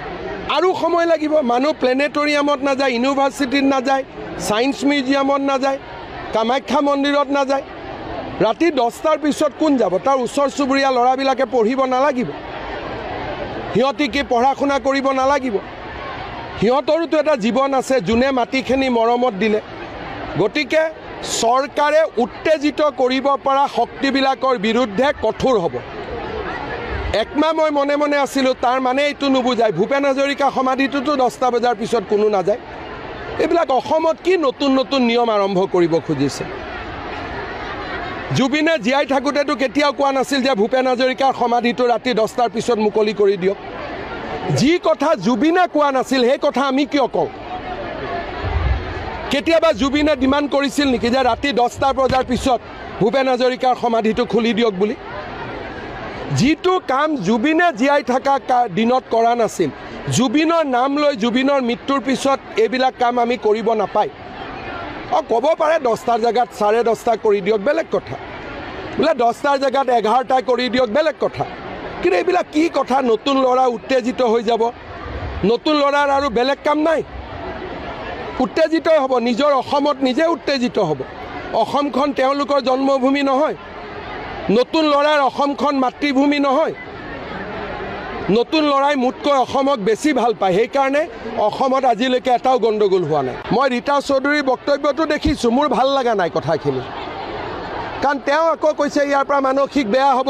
আৰু সময় লাগিব। মানুহ প্লেনেটৰিয়ামত নাযায়, ইউনিভাৰ্চিটিত নাযায়, ছায়েন্স মিউজিয়ামত নাযায়, কামাখ্যা মন্দিৰত নাযায়। ৰাতি 10টাৰ পিছত কোন যাব? তাৰ ওচৰ চুবুৰীয়া ল'ৰাবিলাকে পঢ়িব নালাগিব? সিহঁতি কি পঢ়া শুনা কৰিব নালাগিব? সিহঁতৰোতো এটা জীৱন আছে, যোনে মাটিখিনি মৰমত দিলে। গতিকে চৰকাৰে উত্তেজিত কৰিব পৰা শক্তিবিলাকৰ বিৰুদ্ধে কঠোৰ হ'ব। একমাহ মই মনে মনে আছিলোঁ, তাৰ মানে এইটো নুবুজায় ভূপেন হাজৰিকা সমাধিটোতো 10টা বজাৰ পিছত কোনো নাযায়। এইবিলাক অসমত কি নতুন নতুন নিয়ম আৰম্ভ কৰিব খুজিছে? জুবিনে জীয়াই থাকোঁতেতো কেতিয়াও কোৱা নাছিল যে ভূপেন হাজৰিকাৰ সমাধিটো ৰাতি 10টাৰ পিছত মুকলি কৰি দিয়ক। যি কথা জুবিনে কোৱা নাছিল সেই কথা আমি কিয় কওঁ? কেতিয়াবা জুবিনে ডিমাণ্ড কৰিছিল নেকি যে ৰাতি 10টা বজাৰ পিছত ভূপেন হাজৰিকাৰ সমাধিটো খুলি দিয়ক বুলি? যিটো কাম জুবিনে জীয়াই থকা দিনত কৰা নাছিল, জুবিনৰ নাম লৈ জুবিনৰ মৃত্যুৰ পিছত এইবিলাক কাম আমি কৰিব নাপায়। ক'ব পাৰে 10টাৰ জেগাত 10:30 কৰি দিয়ক, বেলেগ কথা। বোলে 10টাৰ জেগাত 11টা কৰি দিয়ক, বেলেগ কথা। কিন্তু এইবিলাক কি কথা? নতুন ল'ৰা উত্তেজিত হৈ যাব। নতুন ল'ৰাৰ আৰু বেলেগ কাম নাই, উত্তেজিত হ'ব। নিজৰ অসমত নিজে উত্তেজিত হ'ব। অসমখন তেওঁলোকৰ জন্মভূমি নহয়। নতুন ল'ৰাৰ অসমখন মাতৃভূমি নহয়। নতুন ল'ৰাই মোতকৈ অসমক বেছি ভাল পায়। সেইকাৰণে অসমত আজিলৈকে এটাও গণ্ডগোল হোৱা নাই। মই ৰীতা চৌধুৰীৰ বক্তব্যটো দেখিছোঁ, মোৰ ভাল লগা নাই কথাখিনি। কাৰণ তেওঁ আকৌ কৈছে ইয়াৰ পৰা মানসিক বেয়া হ'ব,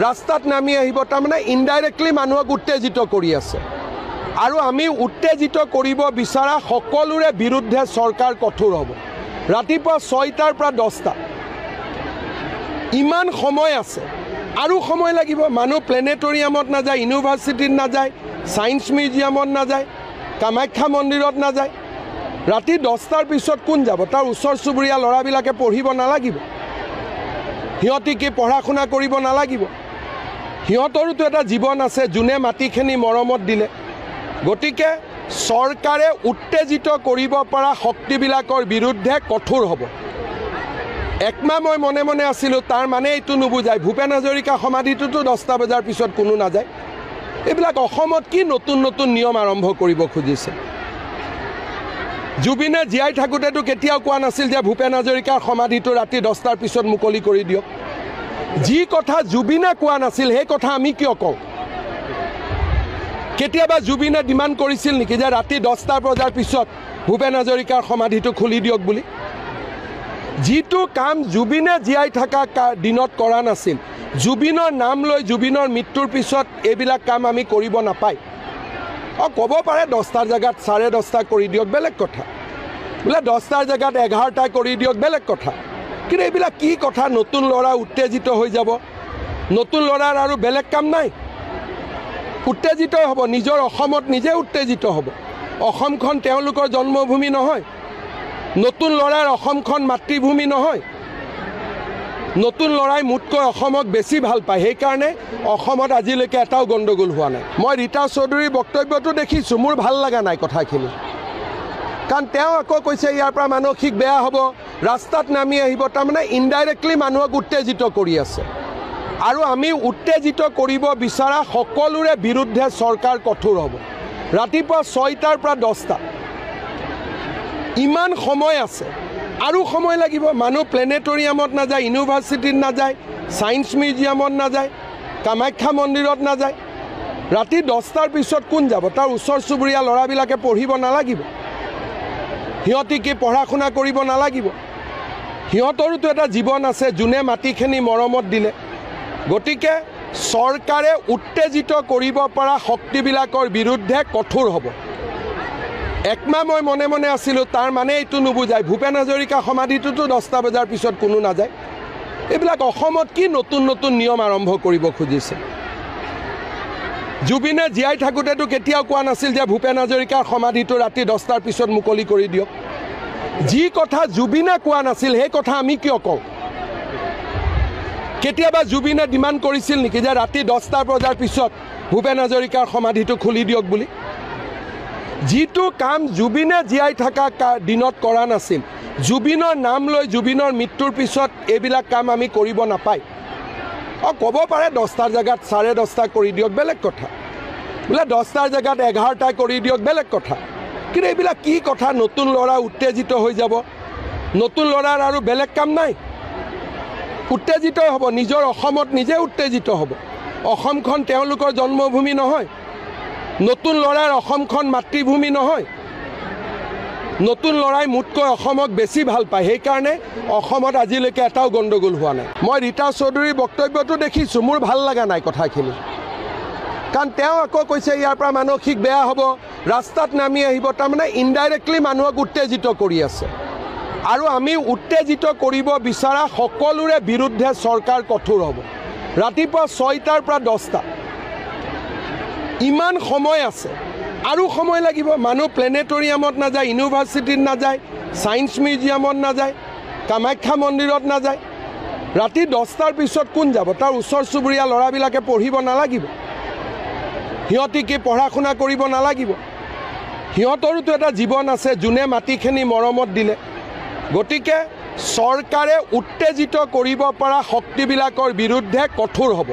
ৰাস্তাত নামি আহিব। তাৰমানে ইনডাইৰেক্টলি মানুহক উত্তেজিত কৰি আছে। আৰু আমি উত্তেজিত কৰিব বিচৰা সকলোৰে বিৰুদ্ধে চৰকাৰ কঠোৰ হ'ব। ৰাতিপুৱা 6টাৰ পৰা 10টা, ইমান সময় আছে, আৰু সময় লাগিব। মানুহ প্লেনেটৰিয়ামত নাযায়, ইউনিভাৰ্চিটিত নাযায়, ছায়েন্স মিউজিয়ামত নাযায়, কামাখ্যা মন্দিৰত নাযায়। ৰাতি 10টাৰ পিছত কোন যাব? তাৰ ওচৰ চুবুৰীয়া ল'ৰাবিলাকে পঢ়িব নালাগিব? সিহঁতি কি পঢ়া শুনা কৰিব নালাগিব? সিহঁতৰোতো এটা জীৱন আছে, যোনে মাটিখিনি মৰমত দিলে। গতিকে চৰকাৰে উত্তেজিত কৰিব পৰা শক্তিবিলাকৰ বিৰুদ্ধে কঠোৰ হ'ব। একমাহ মই মনে মনে আছিলোঁ, তাৰ মানে এইটো নুবুজায় ভূপেন হাজৰিকা সমাধিটোতো 10টা বজাৰ পিছত কোনো নাযায়। এইবিলাক অসমত কি নতুন নতুন নিয়ম আৰম্ভ কৰিব খুজিছে? জুবিনে জীয়াই থাকোঁতেতো কেতিয়াও কোৱা নাছিল যে ভূপেন হাজৰিকাৰ সমাধিটো ৰাতি 10টাৰ পিছত মুকলি কৰি দিয়ক। যি কথা জুবিনে কোৱা নাছিল সেই কথা আমি কিয় কওঁ? কেতিয়াবা জুবিনে ডিমাণ্ড কৰিছিল নেকি যে ৰাতি 10টা বজাৰ পিছত ভূপেন হাজৰিকাৰ সমাধিটো খুলি দিয়ক বুলি? যিটো কাম জুবিনে জীয়াই থকা দিনত কৰা নাছিল, জুবিনৰ নাম লৈ জুবিনৰ মৃত্যুৰ পিছত এইবিলাক কাম আমি কৰিব নাপায়। ক'ব পাৰে 10টাৰ জেগাত 10:30 কৰি দিয়ক, বেলেগ কথা। বোলে 10টাৰ জেগাত 11টা কৰি দিয়ক, বেলেগ কথা। কিন্তু এইবিলাক কি কথা? নতুন ল'ৰা উত্তেজিত হৈ যাব। নতুন ল'ৰাৰ আৰু বেলেগ কাম নাই, উত্তেজিত হ'ব। নিজৰ অসমত নিজে উত্তেজিত হ'ব। অসমখন তেওঁলোকৰ জন্মভূমি নহয়। নতুন ল'ৰাৰ অসমখন মাতৃভূমি নহয়। নতুন ল'ৰাই মোতকৈ অসমক বেছি ভাল পায়। সেইকাৰণে অসমত আজিলৈকে এটাও গণ্ডগোল হোৱা নাই। মই ৰীতা চৌধুৰীৰ বক্তব্যটো দেখিছোঁ, মোৰ ভাল লগা নাই কথাখিনি। কাৰণ তেওঁ আকৌ কৈছে ইয়াৰ পৰা মানসিক বেয়া হ'ব, ৰাস্তাত নামি আহিব। তাৰমানে ইনডাইৰেক্টলি মানুহক উত্তেজিত কৰি আছে। আৰু আমি উত্তেজিত কৰিব বিচৰা সকলোৰে বিৰুদ্ধে চৰকাৰ কঠোৰ হ'ব। ৰাতিপুৱা 6টাৰ পৰা 10টা, ইমান সময় আছে, আৰু সময় লাগিব। মানুহ প্লেনেটৰিয়ামত নাযায়, ইউনিভাৰ্চিটিত নাযায়, ছায়েন্স মিউজিয়ামত নাযায়, কামাখ্যা মন্দিৰত নাযায়। ৰাতি 10টাৰ পিছত কোন যাব? তাৰ ওচৰ চুবুৰীয়া ল'ৰাবিলাকে পঢ়িব নালাগিব? সিহঁতি কি পঢ়া শুনা কৰিব নালাগিব? সিহঁতৰোতো এটা জীৱন আছে, যোনে মাটিখিনি মৰমত দিলে। গতিকে চৰকাৰে উত্তেজিত কৰিব পৰা শক্তিবিলাকৰ বিৰুদ্ধে কঠোৰ হ'ব। একমাহ মই মনে মনে আছিলোঁ, তাৰ মানে এইটো নুবুজায় ভূপেন হাজৰিকা সমাধিটোতো 10টা বজাৰ পিছত কোনো নাযায়। এইবিলাক অসমত কি নতুন নতুন নিয়ম আৰম্ভ কৰিব খুজিছে? জুবিনে জীয়াই থাকোঁতেতো কেতিয়াও কোৱা নাছিল যে ভূপেন হাজৰিকাৰ সমাধিটো ৰাতি 10টাৰ পিছত মুকলি কৰি দিয়ক। যি কথা জুবিনে কোৱা নাছিল সেই কথা আমি কিয় কওঁ? কেতিয়াবা জুবিনে ডিমাণ্ড কৰিছিল নেকি যে ৰাতি 10টা বজাৰ পিছত ভূপেন হাজৰিকাৰ সমাধিটো খুলি দিয়ক বুলি? যিটো কাম জুবিনে জীয়াই থকা দিনত কৰা নাছিল, জুবিনৰ নাম লৈ জুবিনৰ মৃত্যুৰ পিছত এইবিলাক কাম আমি কৰিব নাপায়। ক'ব পাৰে 10টাৰ জেগাত 10:30 কৰি দিয়ক, বেলেগ কথা। বোলে 10টাৰ জেগাত 11টা কৰি দিয়ক, বেলেগ কথা। কিন্তু এইবিলাক কি কথা? নতুন ল'ৰা উত্তেজিত হৈ যাব। নতুন ল'ৰাৰ আৰু বেলেগ কাম নাই, উত্তেজিত হ'ব। নিজৰ অসমত নিজে উত্তেজিত হ'ব। অসমখন তেওঁলোকৰ জন্মভূমি নহয়। নতুন ল'ৰাৰ অসমখন মাতৃভূমি নহয়। নতুন ল'ৰাই মোতকৈ অসমক বেছি ভাল পায়। সেইকাৰণে অসমত আজিলৈকে এটাও গণ্ডগোল হোৱা নাই। মই ৰীতা চৌধুৰীৰ বক্তব্যটো দেখিছোঁ, মোৰ ভাল লগা নাই কথাখিনি। কাৰণ তেওঁ আকৌ কৈছে ইয়াৰ পৰা মানসিক বেয়া হ'ব, ৰাস্তাত নামি আহিব। তাৰমানে ইনডাইৰেক্টলি মানুহক উত্তেজিত কৰি আছে। আৰু আমি উত্তেজিত কৰিব বিচৰা সকলোৰে বিৰুদ্ধে চৰকাৰ কঠোৰ হ'ব। ৰাতিপুৱা 6টাৰ পৰা 10টা, ইমান সময় আছে, আৰু সময় লাগিব। মানুহ প্লেনেটৰিয়ামত নাযায়, ইউনিভাৰ্চিটিত নাযায়, ছায়েন্স মিউজিয়ামত নাযায়, কামাখ্যা মন্দিৰত নাযায়। ৰাতি 10টাৰ পিছত কোন যাব? তাৰ ওচৰ চুবুৰীয়া ল'ৰাবিলাকে পঢ়িব নালাগিব? সিহঁতি কি পঢ়া শুনা কৰিব নালাগিব? সিহঁতৰোতো এটা জীৱন আছে, যোনে মাটিখিনি মৰমত দিলে। গতিকে চৰকাৰে উত্তেজিত কৰিব পৰা শক্তিবিলাকৰ বিৰুদ্ধে কঠোৰ হ'ব।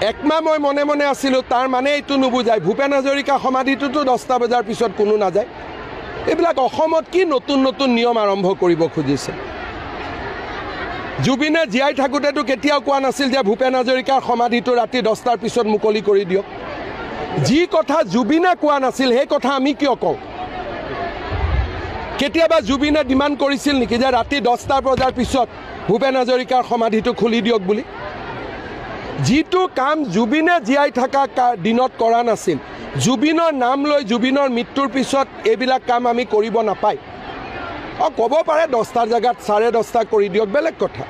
একমাহ মই মনে মনে আছিলোঁ, তাৰ মানে এইটো নুবুজায় ভূপেন হাজৰিকা সমাধিটোতো 10টা বজাৰ পিছত কোনো নাযায়। এইবিলাক অসমত কি নতুন নতুন নিয়ম আৰম্ভ কৰিব খুজিছে? জুবিনে জীয়াই থাকোঁতেতো কেতিয়াও কোৱা নাছিল যে ভূপেন হাজৰিকাৰ সমাধিটো ৰাতি 10টাৰ পিছত মুকলি কৰি দিয়ক। যি কথা জুবিনে কোৱা নাছিল সেই কথা আমি কিয় কওঁ? কেতিয়াবা জুবিনে ডিমাণ্ড কৰিছিল নেকি যে ৰাতি 10টা বজাৰ পিছত ভূপেন হাজৰিকাৰ সমাধিটো খুলি দিয়ক বুলি? যিটো কাম জুবিনে জীয়াই থকা দিনত কৰা নাছিল, জুবিনৰ নাম লৈ জুবিনৰ মৃত্যুৰ পিছত এইবিলাক কাম আমি কৰিব নাপায়। ক'ব পাৰে 10টাৰ জেগাত 10:30 কৰি দিয়ক, বেলেগ কথা।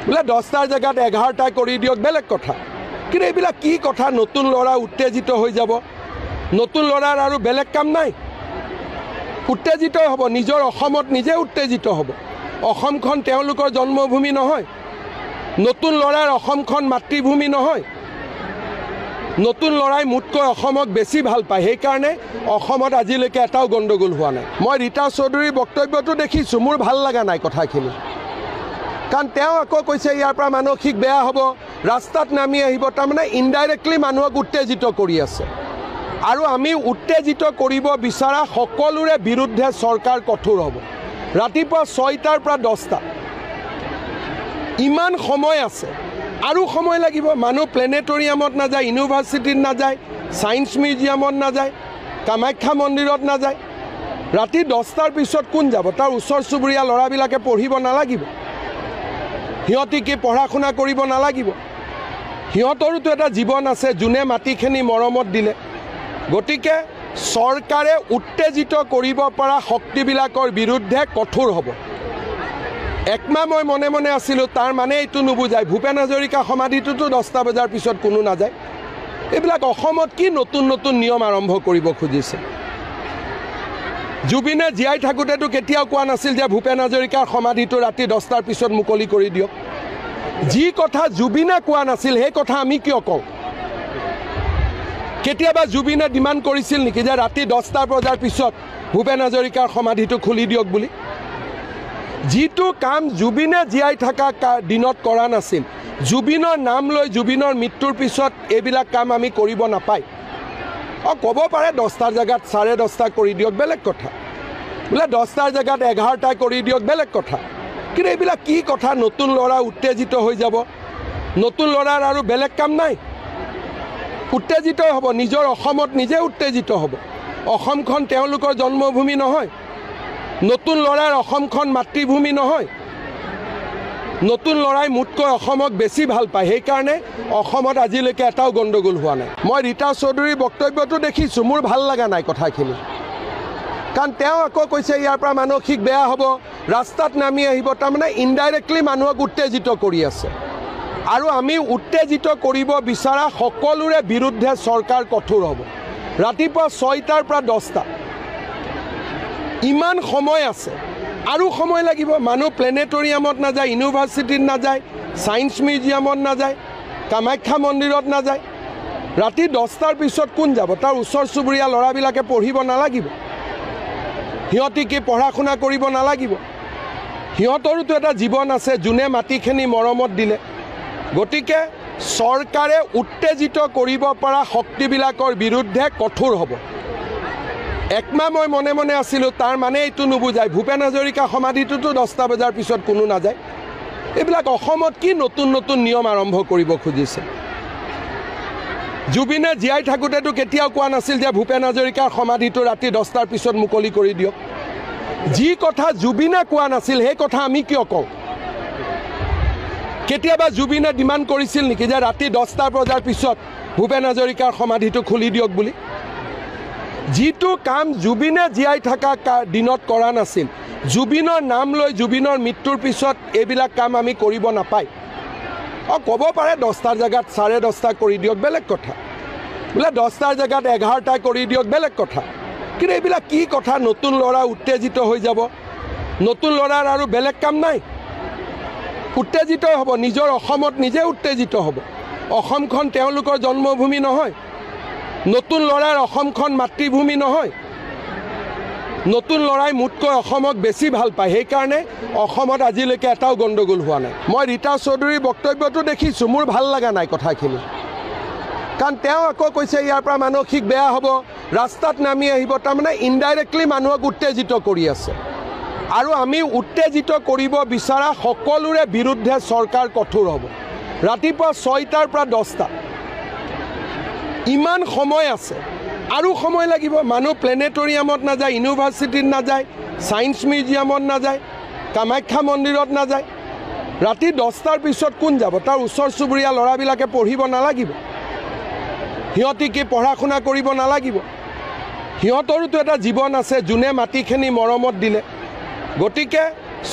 বোলে 10টাৰ জেগাত 11টা কৰি দিয়ক, বেলেগ কথা। কিন্তু এইবিলাক কি কথা? নতুন ল'ৰা উত্তেজিত হৈ যাব। নতুন ল'ৰাৰ আৰু বেলেগ কাম নাই, উত্তেজিত হ'ব। নিজৰ অসমত নিজে উত্তেজিত হ'ব। অসমখন তেওঁলোকৰ জন্মভূমি নহয়। নতুন ল'ৰাৰ অসমখন মাতৃভূমি নহয়। নতুন ল'ৰাই মোতকৈ অসমক বেছি ভাল পায়। সেইকাৰণে অসমত আজিলৈকে এটাও গণ্ডগোল হোৱা নাই। মই ৰীতা চৌধুৰীৰ বক্তব্যটো দেখিছোঁ, মোৰ ভাল লগা নাই কথাখিনি। কাৰণ তেওঁ আকৌ কৈছে ইয়াৰ পৰা মানসিক বেয়া হ'ব, ৰাস্তাত নামি আহিব। তাৰমানে ইনডাইৰেক্টলি মানুহক উত্তেজিত কৰি আছে। আৰু আমি উত্তেজিত কৰিব বিচৰা সকলোৰে বিৰুদ্ধে চৰকাৰ কঠোৰ হ'ব। ৰাতিপুৱা 6টাৰ পৰা 10টা, ইমান সময় আছে, আৰু সময় লাগিব। মানুহ প্লেনেটৰিয়ামত নাযায়, ইউনিভাৰ্চিটিত নাযায়, সায়েন্স মিউজিয়ামত নাযায়, কামাখ্যা মন্দিৰত নাযায়, ৰাতি 10টাৰ পিছত কোন যাব? তাৰ ওচৰ চুবুৰীয়া ল'ৰাবিলাকে পঢ়িব নালাগিব? সিহঁতি কি পঢ়া শুনা কৰিব নালাগিব? সিহঁতৰোতো এটা জীৱন আছে, যোনে মাটিখিনি মৰমত দিলে। গতিকে চৰকাৰে উত্তেজিত কৰিব পৰা শক্তিবিলাকৰ বিৰুদ্ধে কঠোৰ হ'ব। একমাহ মই মনে মনে আছিলোঁ, তাৰ মানে এইটো নুবুজায় ভূপেন হাজৰিকা সমাধিটোতো 10টা বজাৰ পিছত কোনো নাযায়। এইবিলাক অসমত কি নতুন নতুন নিয়ম আৰম্ভ কৰিব খুজিছে? জুবিনে জীয়াই থাকোঁতেতো কেতিয়াও কোৱা নাছিল যে ভূপেন হাজৰিকাৰ সমাধিটো ৰাতি 10টাৰ পিছত মুকলি কৰি দিয়ক। যি কথা জুবিনে কোৱা নাছিল সেই কথা আমি কিয় কওঁ? কেতিয়াবা জুবিনে ডিমাণ্ড কৰিছিল নেকি যে ৰাতি 10টা বজাৰ পিছত ভূপেন হাজৰিকাৰ সমাধিটো খুলি দিয়ক বুলি? যিটো কাম জুবিনে জীয়াই থকা দিনত কৰা নাছিল, জুবিনৰ নাম লৈ জুবিনৰ মৃত্যুৰ পিছত এইবিলাক কাম আমি কৰিব নাপায়। ক'ব পাৰে 10টাৰ জেগাত 10:30 কৰি দিয়ক, বেলেগ কথা। বোলে 10টাৰ জেগাত 11টা কৰি দিয়ক, বেলেগ কথা। কিন্তু এইবিলাক কি কথা? নতুন ল'ৰা উত্তেজিত হৈ যাব। নতুন ল'ৰাৰ আৰু বেলেগ কাম নাই, উত্তেজিত হ'ব। নিজৰ অসমত নিজে উত্তেজিত হ'ব। অসমখন তেওঁলোকৰ জন্মভূমি নহয়, নতুন ল'ৰাৰ অসমখন মাতৃভূমি নহয়। নতুন ল'ৰাই মোতকৈ অসমক বেছি ভাল পায়, সেইকাৰণে অসমত আজিলৈকে এটাও গণ্ডগোল হোৱা নাই। মই ৰীতা চৌধুৰীৰ বক্তব্যটো দেখিছোঁ, মোৰ ভাল লগা নাই কথাখিনি। কাৰণ তেওঁ আকৌ কৈছে ইয়াৰ পৰা মানসিক বেয়া হ'ব, ৰাস্তাত নামি আহিব। তাৰমানে ইনডাইৰেক্টলি মানুহক উত্তেজিত কৰি আছে। আৰু আমি উত্তেজিত কৰিব বিচৰা সকলোৰে বিৰুদ্ধে চৰকাৰ কঠোৰ হ'ব। ৰাতিপুৱা 6টাৰ পৰা 10টা, ইমান সময় আছে, আৰু সময় লাগিব। মানুহ প্লেনেটৰিয়ামত নাযায়, ইউনিভাৰ্চিটিত নাযায়, ছায়েন্স মিউজিয়ামত নাযায়, কামাখ্যা মন্দিৰত নাযায়। ৰাতি 10টাৰ পিছত কোন যাব? তাৰ ওচৰ চুবুৰীয়া ল'ৰাবিলাকে পঢ়িব নালাগিব? সিহঁতি কি পঢ়া শুনা কৰিব নালাগিব? সিহঁতৰোতো এটা জীৱন আছে, যোনে মাটিখিনি মৰমত দিলে। গতিকে চৰকাৰে উত্তেজিত কৰিব পৰা শক্তিবিলাকৰ বিৰুদ্ধে কঠোৰ হ'ব। একমাহ মই মনে মনে আছিলোঁ, তাৰ মানে এইটো নুবুজায় ভূপেন হাজৰিকা সমাধিটোতো 10টা বজাৰ পিছত কোনো নাযায়। এইবিলাক অসমত কি নতুন নতুন নিয়ম আৰম্ভ কৰিব খুজিছে? জুবিনে জীয়াই থাকোঁতেতো কেতিয়াও কোৱা নাছিল যে ভূপেন হাজৰিকাৰ সমাধিটো ৰাতি 10টাৰ পিছত মুকলি কৰি দিয়ক। যি কথা জুবিনে কোৱা নাছিল সেই কথা আমি কিয় কওঁ? কেতিয়াবা জুবিনে ডিমাণ্ড কৰিছিল নেকি যে ৰাতি 10টা বজাৰ পিছত ভূপেন হাজৰিকাৰ সমাধিটো খুলি দিয়ক বুলি? যিটো কাম জুবিনে জীয়াই থকা দিনত কৰা নাছিল, জুবিনৰ নাম লৈ জুবিনৰ মৃত্যুৰ পিছত এইবিলাক কাম আমি কৰিব নাপায়। ক'ব পাৰে 10টাৰ জেগাত 10:30 কৰি দিয়ক, বেলেগ কথা। বোলে 10টাৰ জেগাত 11টা কৰি দিয়ক, বেলেগ কথা। কিন্তু এইবিলাক কি কথা? নতুন ল'ৰা উত্তেজিত হৈ যাব। নতুন ল'ৰাৰ আৰু বেলেগ কাম নাই, উত্তেজিত হ'ব। নিজৰ অসমত নিজে উত্তেজিত হ'ব। অসমখন তেওঁলোকৰ জন্মভূমি নহয়, নতুন ল'ৰাৰ অসমখন মাতৃভূমি নহয়। নতুন ল'ৰাই মোতকৈ অসমক বেছি ভাল পায়, সেইকাৰণে অসমত আজিলৈকে এটাও গণ্ডগোল হোৱা নাই। মই ৰীতা চৌধুৰীৰ বক্তব্যটো দেখিছোঁ, মোৰ ভাল লগা নাই কথাখিনি। কাৰণ তেওঁ আকৌ কৈছে ইয়াৰ পৰা মানসিক বেয়া হ'ব, ৰাস্তাত নামি আহিব। তাৰমানে ইনডাইৰেক্টলি মানুহক উত্তেজিত কৰি আছে। আৰু আমি উত্তেজিত কৰিব বিচৰা সকলোৰে বিৰুদ্ধে চৰকাৰ কঠোৰ হ'ব। ৰাতিপুৱা 6টাৰ পৰা 10টা, ইমান সময় আছে, আৰু সময় লাগিব। মানুহ প্লেনেটৰিয়ামত নাযায়, ইউনিভাৰ্চিটিত নাযায়, ছায়েন্স মিউজিয়ামত নাযায়, কামাখ্যা মন্দিৰত নাযায়। ৰাতি 10টাৰ পিছত কোন যাব? তাৰ ওচৰ চুবুৰীয়া ল'ৰাবিলাকে পঢ়িব নালাগিব? সিহঁতি কি পঢ়া শুনা কৰিব নালাগিব? সিহঁতৰোতো এটা জীৱন আছে, যোনে মাটিখিনি মৰমত দিলে। গতিকে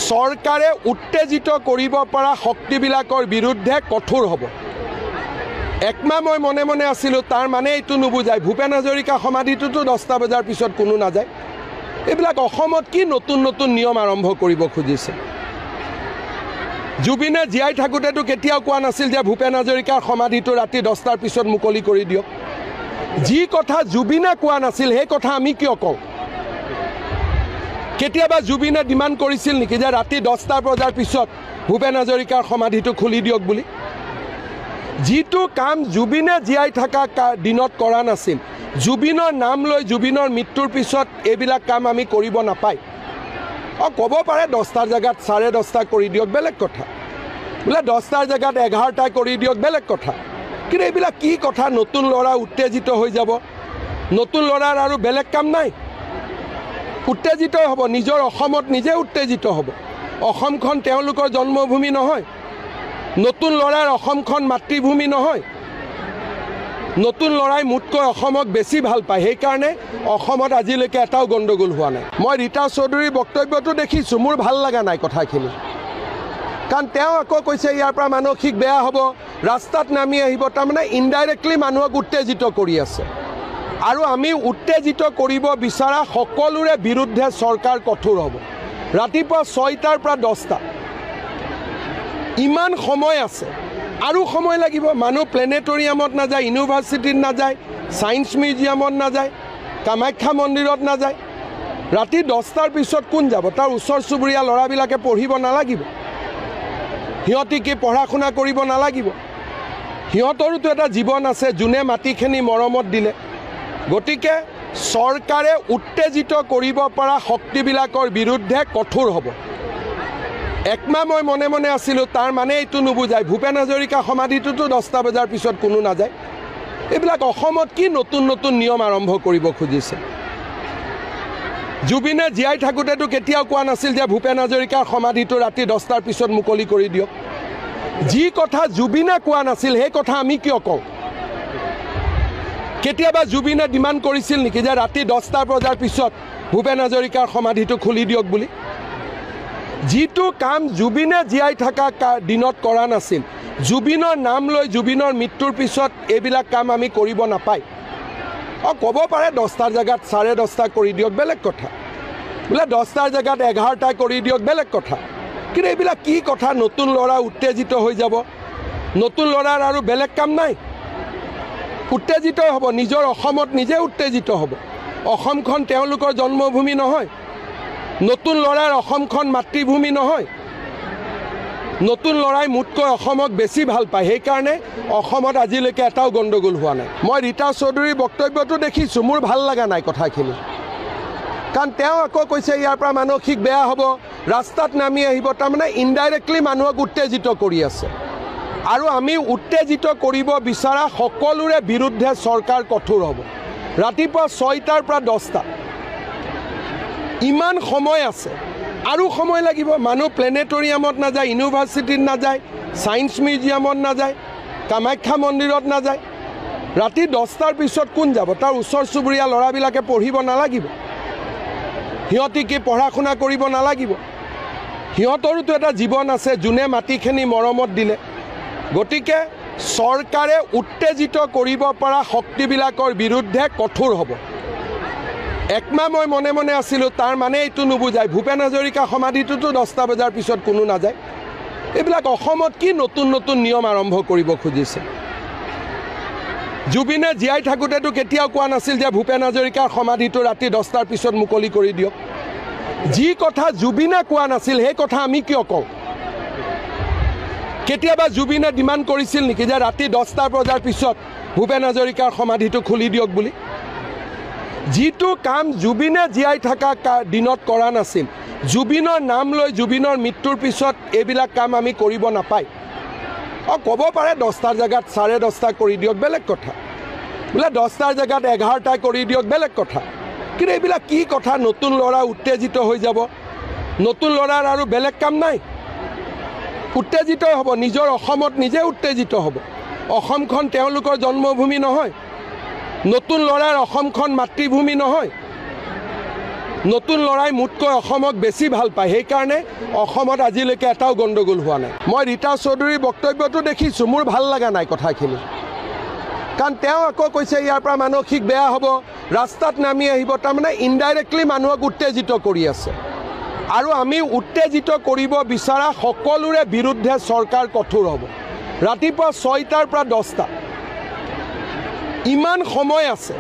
চৰকাৰে উত্তেজিত কৰিব পৰা শক্তিবিলাকৰ বিৰুদ্ধে কঠোৰ হ'ব। একমাহ মই মনে মনে আছিলোঁ, তাৰ মানে এইটো নুবুজায় ভূপেন হাজৰিকা সমাধিটোতো 10টা বজাৰ পিছত কোনো নাযায়। এইবিলাক অসমত কি নতুন নতুন নিয়ম আৰম্ভ কৰিব খুজিছে? জুবিনে জীয়াই থাকোঁতেতো কেতিয়াও কোৱা নাছিল যে ভূপেন হাজৰিকাৰ সমাধিটো ৰাতি 10টাৰ পিছত মুকলি কৰি দিয়ক। যি কথা জুবিনে কোৱা নাছিল সেই কথা আমি কিয় কওঁ? কেতিয়াবা জুবিনে ডিমাণ্ড কৰিছিল নেকি যে ৰাতি 10টা বজাৰ পিছত ভূপেন হাজৰিকাৰ সমাধিটো খুলি দিয়ক বুলি? যিটো কাম জুবিনে জীয়াই থকা দিনত কৰা নাছিল, জুবিনৰ নাম লৈ জুবিনৰ মৃত্যুৰ পিছত এইবিলাক কাম আমি কৰিব নাপায়। ক'ব পাৰে 10টাৰ জেগাত 10:30 কৰি দিয়ক, বেলেগ কথা। বোলে 10টাৰ জেগাত 11টা কৰি দিয়ক, বেলেগ কথা। কিন্তু এইবিলাক কি কথা নতুন ল'ৰা উত্তেজিত হৈ যাব নতুন ল'ৰাৰ আৰু বেলেগ কাম নাই উত্তেজিত হ'ব নিজৰ অসমত নিজে উত্তেজিত হ'ব অসমখন তেওঁলোকৰ জন্মভূমি নহয় নতুন ল'ৰাৰ অসমখন মাতৃভূমি নহয় নতুন ল'ৰাই মুতকৈ অসমক বেছি ভাল পায় সেইকাৰণে অসমত আজিলৈকে এটাও গণ্ডগোল হোৱা নাই মই ৰীতা চৌধুৰীৰ বক্তব্যটো দেখিছোঁ মোৰ ভাল লগা নাই কথাখিনি কাৰণ তেওঁ আকৌ কৈছে ইয়াৰ পৰা মানসিক বেয়া হ'ব ৰাস্তাত নামি আহিব তাৰমানে ইনডাইৰেক্টলি মানুহক উত্তেজিত কৰি আছে আৰু আমি উত্তেজিত কৰিব বিচৰা সকলোৰে বিৰুদ্ধে চৰকাৰ কঠোৰ হ'ব ৰাতিপুৱা 6টাৰ পৰা 10টা ইমান সময় আছে আৰু সময় লাগিব মানুহ প্লেনেটৰিয়ামত নাযায় ইউনিভাৰ্চিটিত নাযায় সায়েন্স মিউজিয়ামত নাযায় কামাখ্যা মন্দিৰত নাযায় ৰাতি 10টাৰ পিছত কোন যাব তাৰ ওচৰ চুবুৰীয়া ল'ৰাবিলাকে পঢ়িব নালাগিব সিহঁতি কি পঢ়া শুনা কৰিব নালাগিব সিহঁতৰোতো এটা জীৱন আছে যোনে মাটিখিনি মৰমত দিলে গতিকে চৰকাৰে উত্তেজিত কৰিব পৰা শক্তিবিলাকৰ বিৰুদ্ধে কঠোৰ হ'ব একমাহ মই মনে মনে আছিলোঁ তাৰ মানে এইটো নুবুজায় ভূপেন হাজৰিকা সমাধিটোতো 10টা বজাৰ পিছত কোনো নাযায় এইবিলাক অসমত কি নতুন নতুন নিয়ম আৰম্ভ কৰিব খুজিছে জুবিনে জীয়াই থাকোঁতেতো কেতিয়াও কোৱা নাছিল যে ভূপেন হাজৰিকাৰ সমাধিটো ৰাতি 10টাৰ পিছত মুকলি কৰি দিয়ক যি কথা জুবিনে কোৱা নাছিল সেই কথা আমি কিয় কওঁ কেতিয়াবা জুবিনে ডিমাণ্ড কৰিছিল নেকি যে ৰাতি 10টা বজাৰ পিছত ভূপেন হাজৰিকাৰ সমাধিটো খুলি দিয়ক বুলি যিটো কাম জুবিনে জীয়াই থকা দিনত কৰা নাছিল জুবিনৰ নাম লৈ জুবিনৰ মৃত্যুৰ পিছত এইবিলাক কাম আমি কৰিব নাপায় ক'ব পাৰে 10টাৰ জেগাত 10:30 কৰি দিয়ক বেলেগ কথা বোলে 10টাৰ জেগাত 11টা কৰি দিয়ক বেলেগ কথা কিন্তু এইবিলাক কি কথা নতুন ল'ৰা উত্তেজিত হৈ যাব নতুন ল'ৰাৰ আৰু বেলেগ কাম নাই উত্তেজিত হ'ব নিজৰ অসমত নিজে উত্তেজিত হ'ব অসমখন তেওঁলোকৰ জন্মভূমি নহয় নতুন ল'ৰাৰ অসমখন মাতৃভূমি নহয় নতুন ল'ৰাই মুতকৈ অসমক বেছি ভাল পায় সেইকাৰণে অসমত আজিলৈকে এটাও গণ্ডগোল হোৱা নাই মই ৰীতা চৌধুৰীৰ বক্তব্যটো দেখিছোঁ মোৰ ভাল লগা নাই কথাখিনি কাৰণ তেওঁ আকৌ কৈছে ইয়াৰ পৰা মানসিক বেয়া হ'ব ৰাস্তাত নামি আহিব তাৰমানে ইনডাইৰেক্টলি মানুহক উত্তেজিত কৰি আছে আৰু আমি উত্তেজিত কৰিব বিচৰা সকলোৰে বিৰুদ্ধে চৰকাৰ কঠোৰ হ'ব ৰাতিপুৱা 6টাৰ পৰা 10টা ইমান সময় আছে আৰু সময় লাগিব মানুহ প্লেনেটৰিয়ামত নাযায় ইউনিভাৰ্চিটিত নাযায় সায়েন্স মিউজিয়ামত নাযায় কামাখ্যা মন্দিৰত নাযায় ৰাতি 10টাৰ পিছত কোন যাব তাৰ ওচৰ চুবুৰীয়া ল'ৰাবিলাকে পঢ়িব নালাগিব সিহঁতি কি পঢ়া শুনা কৰিব নালাগিব সিহঁতৰোতো এটা জীৱন আছে যোনে মাটিখিনি মৰমত দিলে গতিকে চৰকাৰে উত্তেজিত কৰিব পৰা শক্তিবিলাকৰ বিৰুদ্ধে কঠোৰ হ'ব একমাহ মই মনে মনে আছিলোঁ তাৰ মানে এইটো নুবুজায় ভূপেন হাজৰিকা সমাধিটোতো 10টা বজাৰ পিছত কোনো নাযায় এইবিলাক অসমত কি নতুন নতুন নিয়ম আৰম্ভ কৰিব খুজিছে জুবিনে জীয়াই থাকোঁতেতো কেতিয়াও কোৱা নাছিল যে ভূপেন হাজৰিকাৰ সমাধিটো ৰাতি 10টাৰ পিছত মুকলি কৰি দিয়ক যি কথা জুবিনে কোৱা নাছিল সেই কথা আমি কিয় কওঁ কেতিয়াবা জুবিনে ডিমাণ্ড কৰিছিল নেকি যে ৰাতি 10টা বজাৰ পিছত ভূপেন হাজৰিকাৰ সমাধিটো খুলি দিয়ক বুলি যিটো কাম জুবিনে জীয়াই থকা দিনত কৰা নাছিল জুবিনৰ নাম লৈ জুবিনৰ মৃত্যুৰ পিছত এইবিলাক কাম আমি কৰিব নাপায় ক'ব পাৰে 10টাৰ জেগাত 10:30 কৰি দিয়ক বেলেগ কথা বোলে 10টাৰ জেগাত 11টা কৰি দিয়ক বেলেগ কথা কিন্তু এইবিলাক কি কথা নতুন ল'ৰা উত্তেজিত হৈ যাব নতুন ল'ৰাৰ আৰু বেলেগ কাম নাই উত্তেজিত হ'ব নিজৰ অসমত নিজে উত্তেজিত হ'ব অসমখন তেওঁলোকৰ জন্মভূমি নহয় নতুন ল'ৰাৰ অসমখন মাতৃভূমি নহয় নতুন ল'ৰাই মুতকৈ অসমক বেছি ভাল পায় সেইকাৰণে অসমত আজিলৈকে এটাও গণ্ডগোল হোৱা নাই মই ৰীতা চৌধুৰীৰ বক্তব্যটো দেখিছোঁ মোৰ ভাল লগা নাই কথাখিনি কাৰণ তেওঁ আকৌ কৈছে ইয়াৰ পৰা মানসিক বেয়া হ'ব ৰাস্তাত নামি আহিব তাৰমানে ইনডাইৰেক্টলি মানুহক উত্তেজিত কৰি আছে আৰু আমি উত্তেজিত কৰিব বিচৰা সকলোৰে বিৰুদ্ধে চৰকাৰ কঠোৰ হ'ব ৰাতিপুৱা 6টাৰ পৰা 10টা ইমান সময় আছে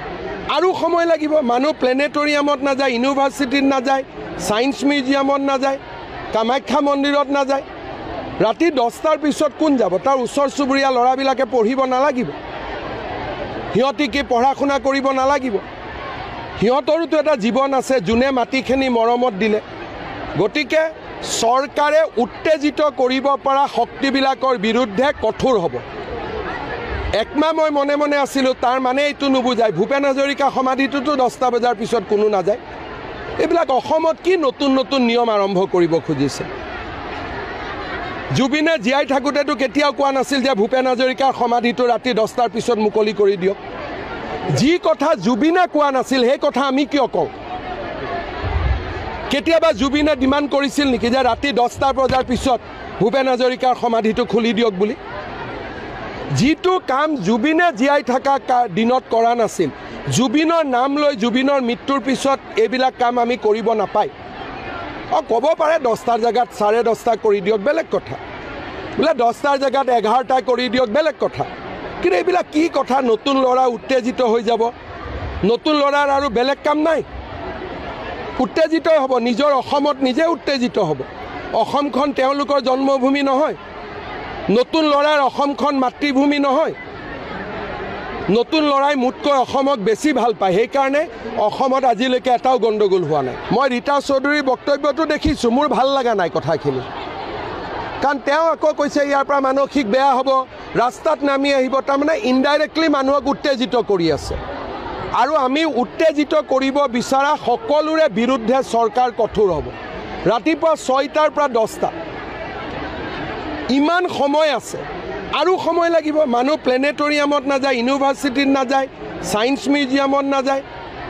আৰু সময় লাগিব মানুহ প্লেনেটৰিয়ামত নাযায় ইউনিভাৰ্চিটিত নাযায় সায়েন্স মিউজিয়ামত নাযায় কামাখ্যা মন্দিৰত নাযায় ৰাতি 10টাৰ পিছত কোন যাব তাৰ ওচৰ চুবুৰীয়া ল'ৰাবিলাকে পঢ়িব নালাগিব সিহঁতি কি পঢ়া শুনা কৰিব নালাগিব সিহঁতৰোতো এটা জীৱন আছে যোনে মাটিখিনি মৰমত দিলে গতিকে চৰকাৰে উত্তেজিত কৰিব পৰা শক্তিবিলাকৰ বিৰুদ্ধে কঠোৰ হ'ব একমাহ মই মনে মনে আছিলোঁ, তাৰ মানে এইটো নুবুজায় ভূপেন হাজৰিকা সমাধিটোতো 10টা বজাৰ পিছত কোনো নাযায়। এইবিলাক অসমত কি নতুন নতুন নিয়ম আৰম্ভ কৰিব খুজিছে? জুবিনে জীয়াই থাকোঁতেতো কেতিয়াও কোৱা নাছিল যে ভূপেন হাজৰিকাৰ সমাধিটো ৰাতি 10টাৰ পিছত মুকলি কৰি দিয়ক। যি কথা জুবিনে কোৱা নাছিল সেই কথা আমি কিয় কওঁ? কেতিয়াবা জুবিনে ডিমাণ্ড কৰিছিল নেকি যে ৰাতি 10টা বজাৰ পিছত ভূপেন হাজৰিকাৰ সমাধিটো খুলি দিয়ক বুলি? যিটো কাম জুবিনে জীয়াই থকা দিনত কৰা নাছিল, জুবিনৰ নাম লৈ জুবিনৰ মৃত্যুৰ পিছত এইবিলাক কাম আমি কৰিব নাপায়। ক'ব পাৰে 10টাৰ জেগাত 10:30 কৰি দিয়ক, বেলেগ কথা। বোলে 10টাৰ জেগাত 11টা কৰি দিয়ক, বেলেগ কথা। কিন্তু এইবিলাক কি কথা? নতুন ল'ৰা উত্তেজিত হৈ যাব। নতুন ল'ৰাৰ আৰু বেলেগ কাম নাই, উত্তেজিত হ'ব। নিজৰ অসমত নিজে উত্তেজিত হ'ব। অসমখন তেওঁলোকৰ জন্মভূমি নহয়। নতুন ল'ৰাৰ অসমখন মাতৃভূমি নহয়। নতুন ল'ৰাই মোতকৈ অসমক বেছি ভাল পায়। সেইকাৰণে অসমত আজিলৈকে এটাও গণ্ডগোল হোৱা নাই। মই ৰীতা চৌধুৰীৰ বক্তব্যটো দেখিছোঁ, মোৰ ভাল লগা নাই কথাখিনি। কাৰণ তেওঁ আকৌ কৈছে ইয়াৰ পৰা মানসিক বেয়া হ'ব, ৰাস্তাত নামি আহিব। তাৰমানে ইনডাইৰেক্টলি মানুহক উত্তেজিত কৰি আছে। আৰু আমি উত্তেজিত কৰিব বিচৰা সকলোৰে বিৰুদ্ধে চৰকাৰ কঠোৰ হ'ব। ৰাতিপুৱা 6টাৰ পৰা 10টা, ইমান সময় আছে, আৰু সময় লাগিব। মানুহ প্লেনেটৰিয়ামত নাযায়, ইউনিভাৰ্চিটিত নাযায়, ছায়েন্স মিউজিয়ামত নাযায়,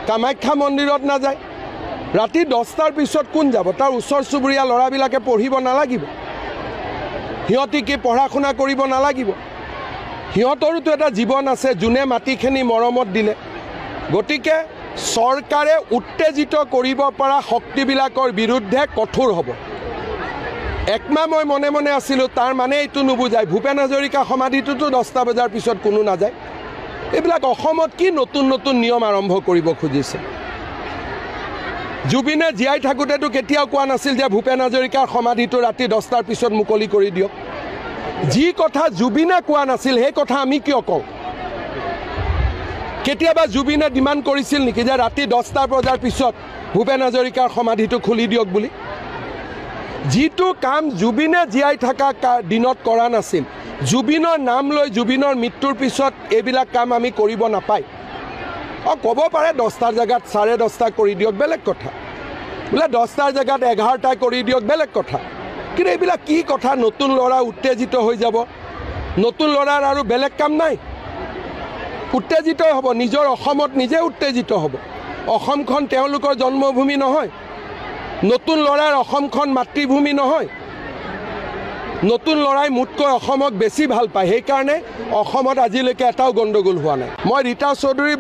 কামাখ্যা মন্দিৰত নাযায়। ৰাতি 10টাৰ পিছত কোন যাব? তাৰ ওচৰ চুবুৰীয়া ল'ৰাবিলাকে পঢ়িব নালাগিব? সিহঁতি কি পঢ়া শুনা কৰিব নালাগিব? সিহঁতৰোতো এটা জীৱন আছে, যোনে মাটিখিনি মৰমত দিলে। গতিকে চৰকাৰে উত্তেজিত কৰিব পৰা শক্তিবিলাকৰ বিৰুদ্ধে কঠোৰ হ'ব। একমাহ মই মনে মনে আছিলোঁ, তাৰ মানে এইটো নুবুজায় ভূপেন হাজৰিকা সমাধিটোতো 10টা বজাৰ পিছত কোনো নাযায়। এইবিলাক অসমত কি নতুন নতুন নিয়ম আৰম্ভ কৰিব খুজিছে? জুবিনে জীয়াই থাকোঁতেতো কেতিয়াও কোৱা নাছিল যে ভূপেন হাজৰিকাৰ সমাধিটো ৰাতি 10টাৰ পিছত মুকলি কৰি দিয়ক। যি কথা জুবিনে কোৱা নাছিল সেই কথা আমি কিয় কওঁ? কেতিয়াবা জুবিনে ডিমাণ্ড কৰিছিল নেকি যে ৰাতি 10টা বজাৰ পিছত ভূপেন হাজৰিকাৰ সমাধিটো খুলি দিয়ক বুলি? যিটো কাম জুবিনে জীয়াই থকা দিনত কৰা নাছিল, জুবিনৰ নাম লৈ জুবিনৰ মৃত্যুৰ পিছত এইবিলাক কাম আমি কৰিব নাপায়। ক'ব পাৰে 10টাৰ জেগাত 10:30 কৰি দিয়ক, বেলেগ কথা। বোলে 10টাৰ জেগাত 11টা কৰি দিয়ক, বেলেগ কথা। কিন্তু এইবিলাক কি কথা? নতুন ল'ৰা উত্তেজিত হৈ যাব। নতুন ল'ৰাৰ আৰু বেলেগ কাম নাই, উত্তেজিত হ'ব। নিজৰ অসমত নিজে উত্তেজিত হ'ব। অসমখন তেওঁলোকৰ জন্মভূমি নহয়। নতুন ল'ৰাৰ অসমখন মাতৃভূমি নহয়। নতুন ল'ৰাই মোতকৈ অসমক বেছি ভাল পায়। সেইকাৰণে অসমত আজিলৈকে এটাও গণ্ডগোল হোৱা নাই। মই ৰীতা চৌধুৰীৰ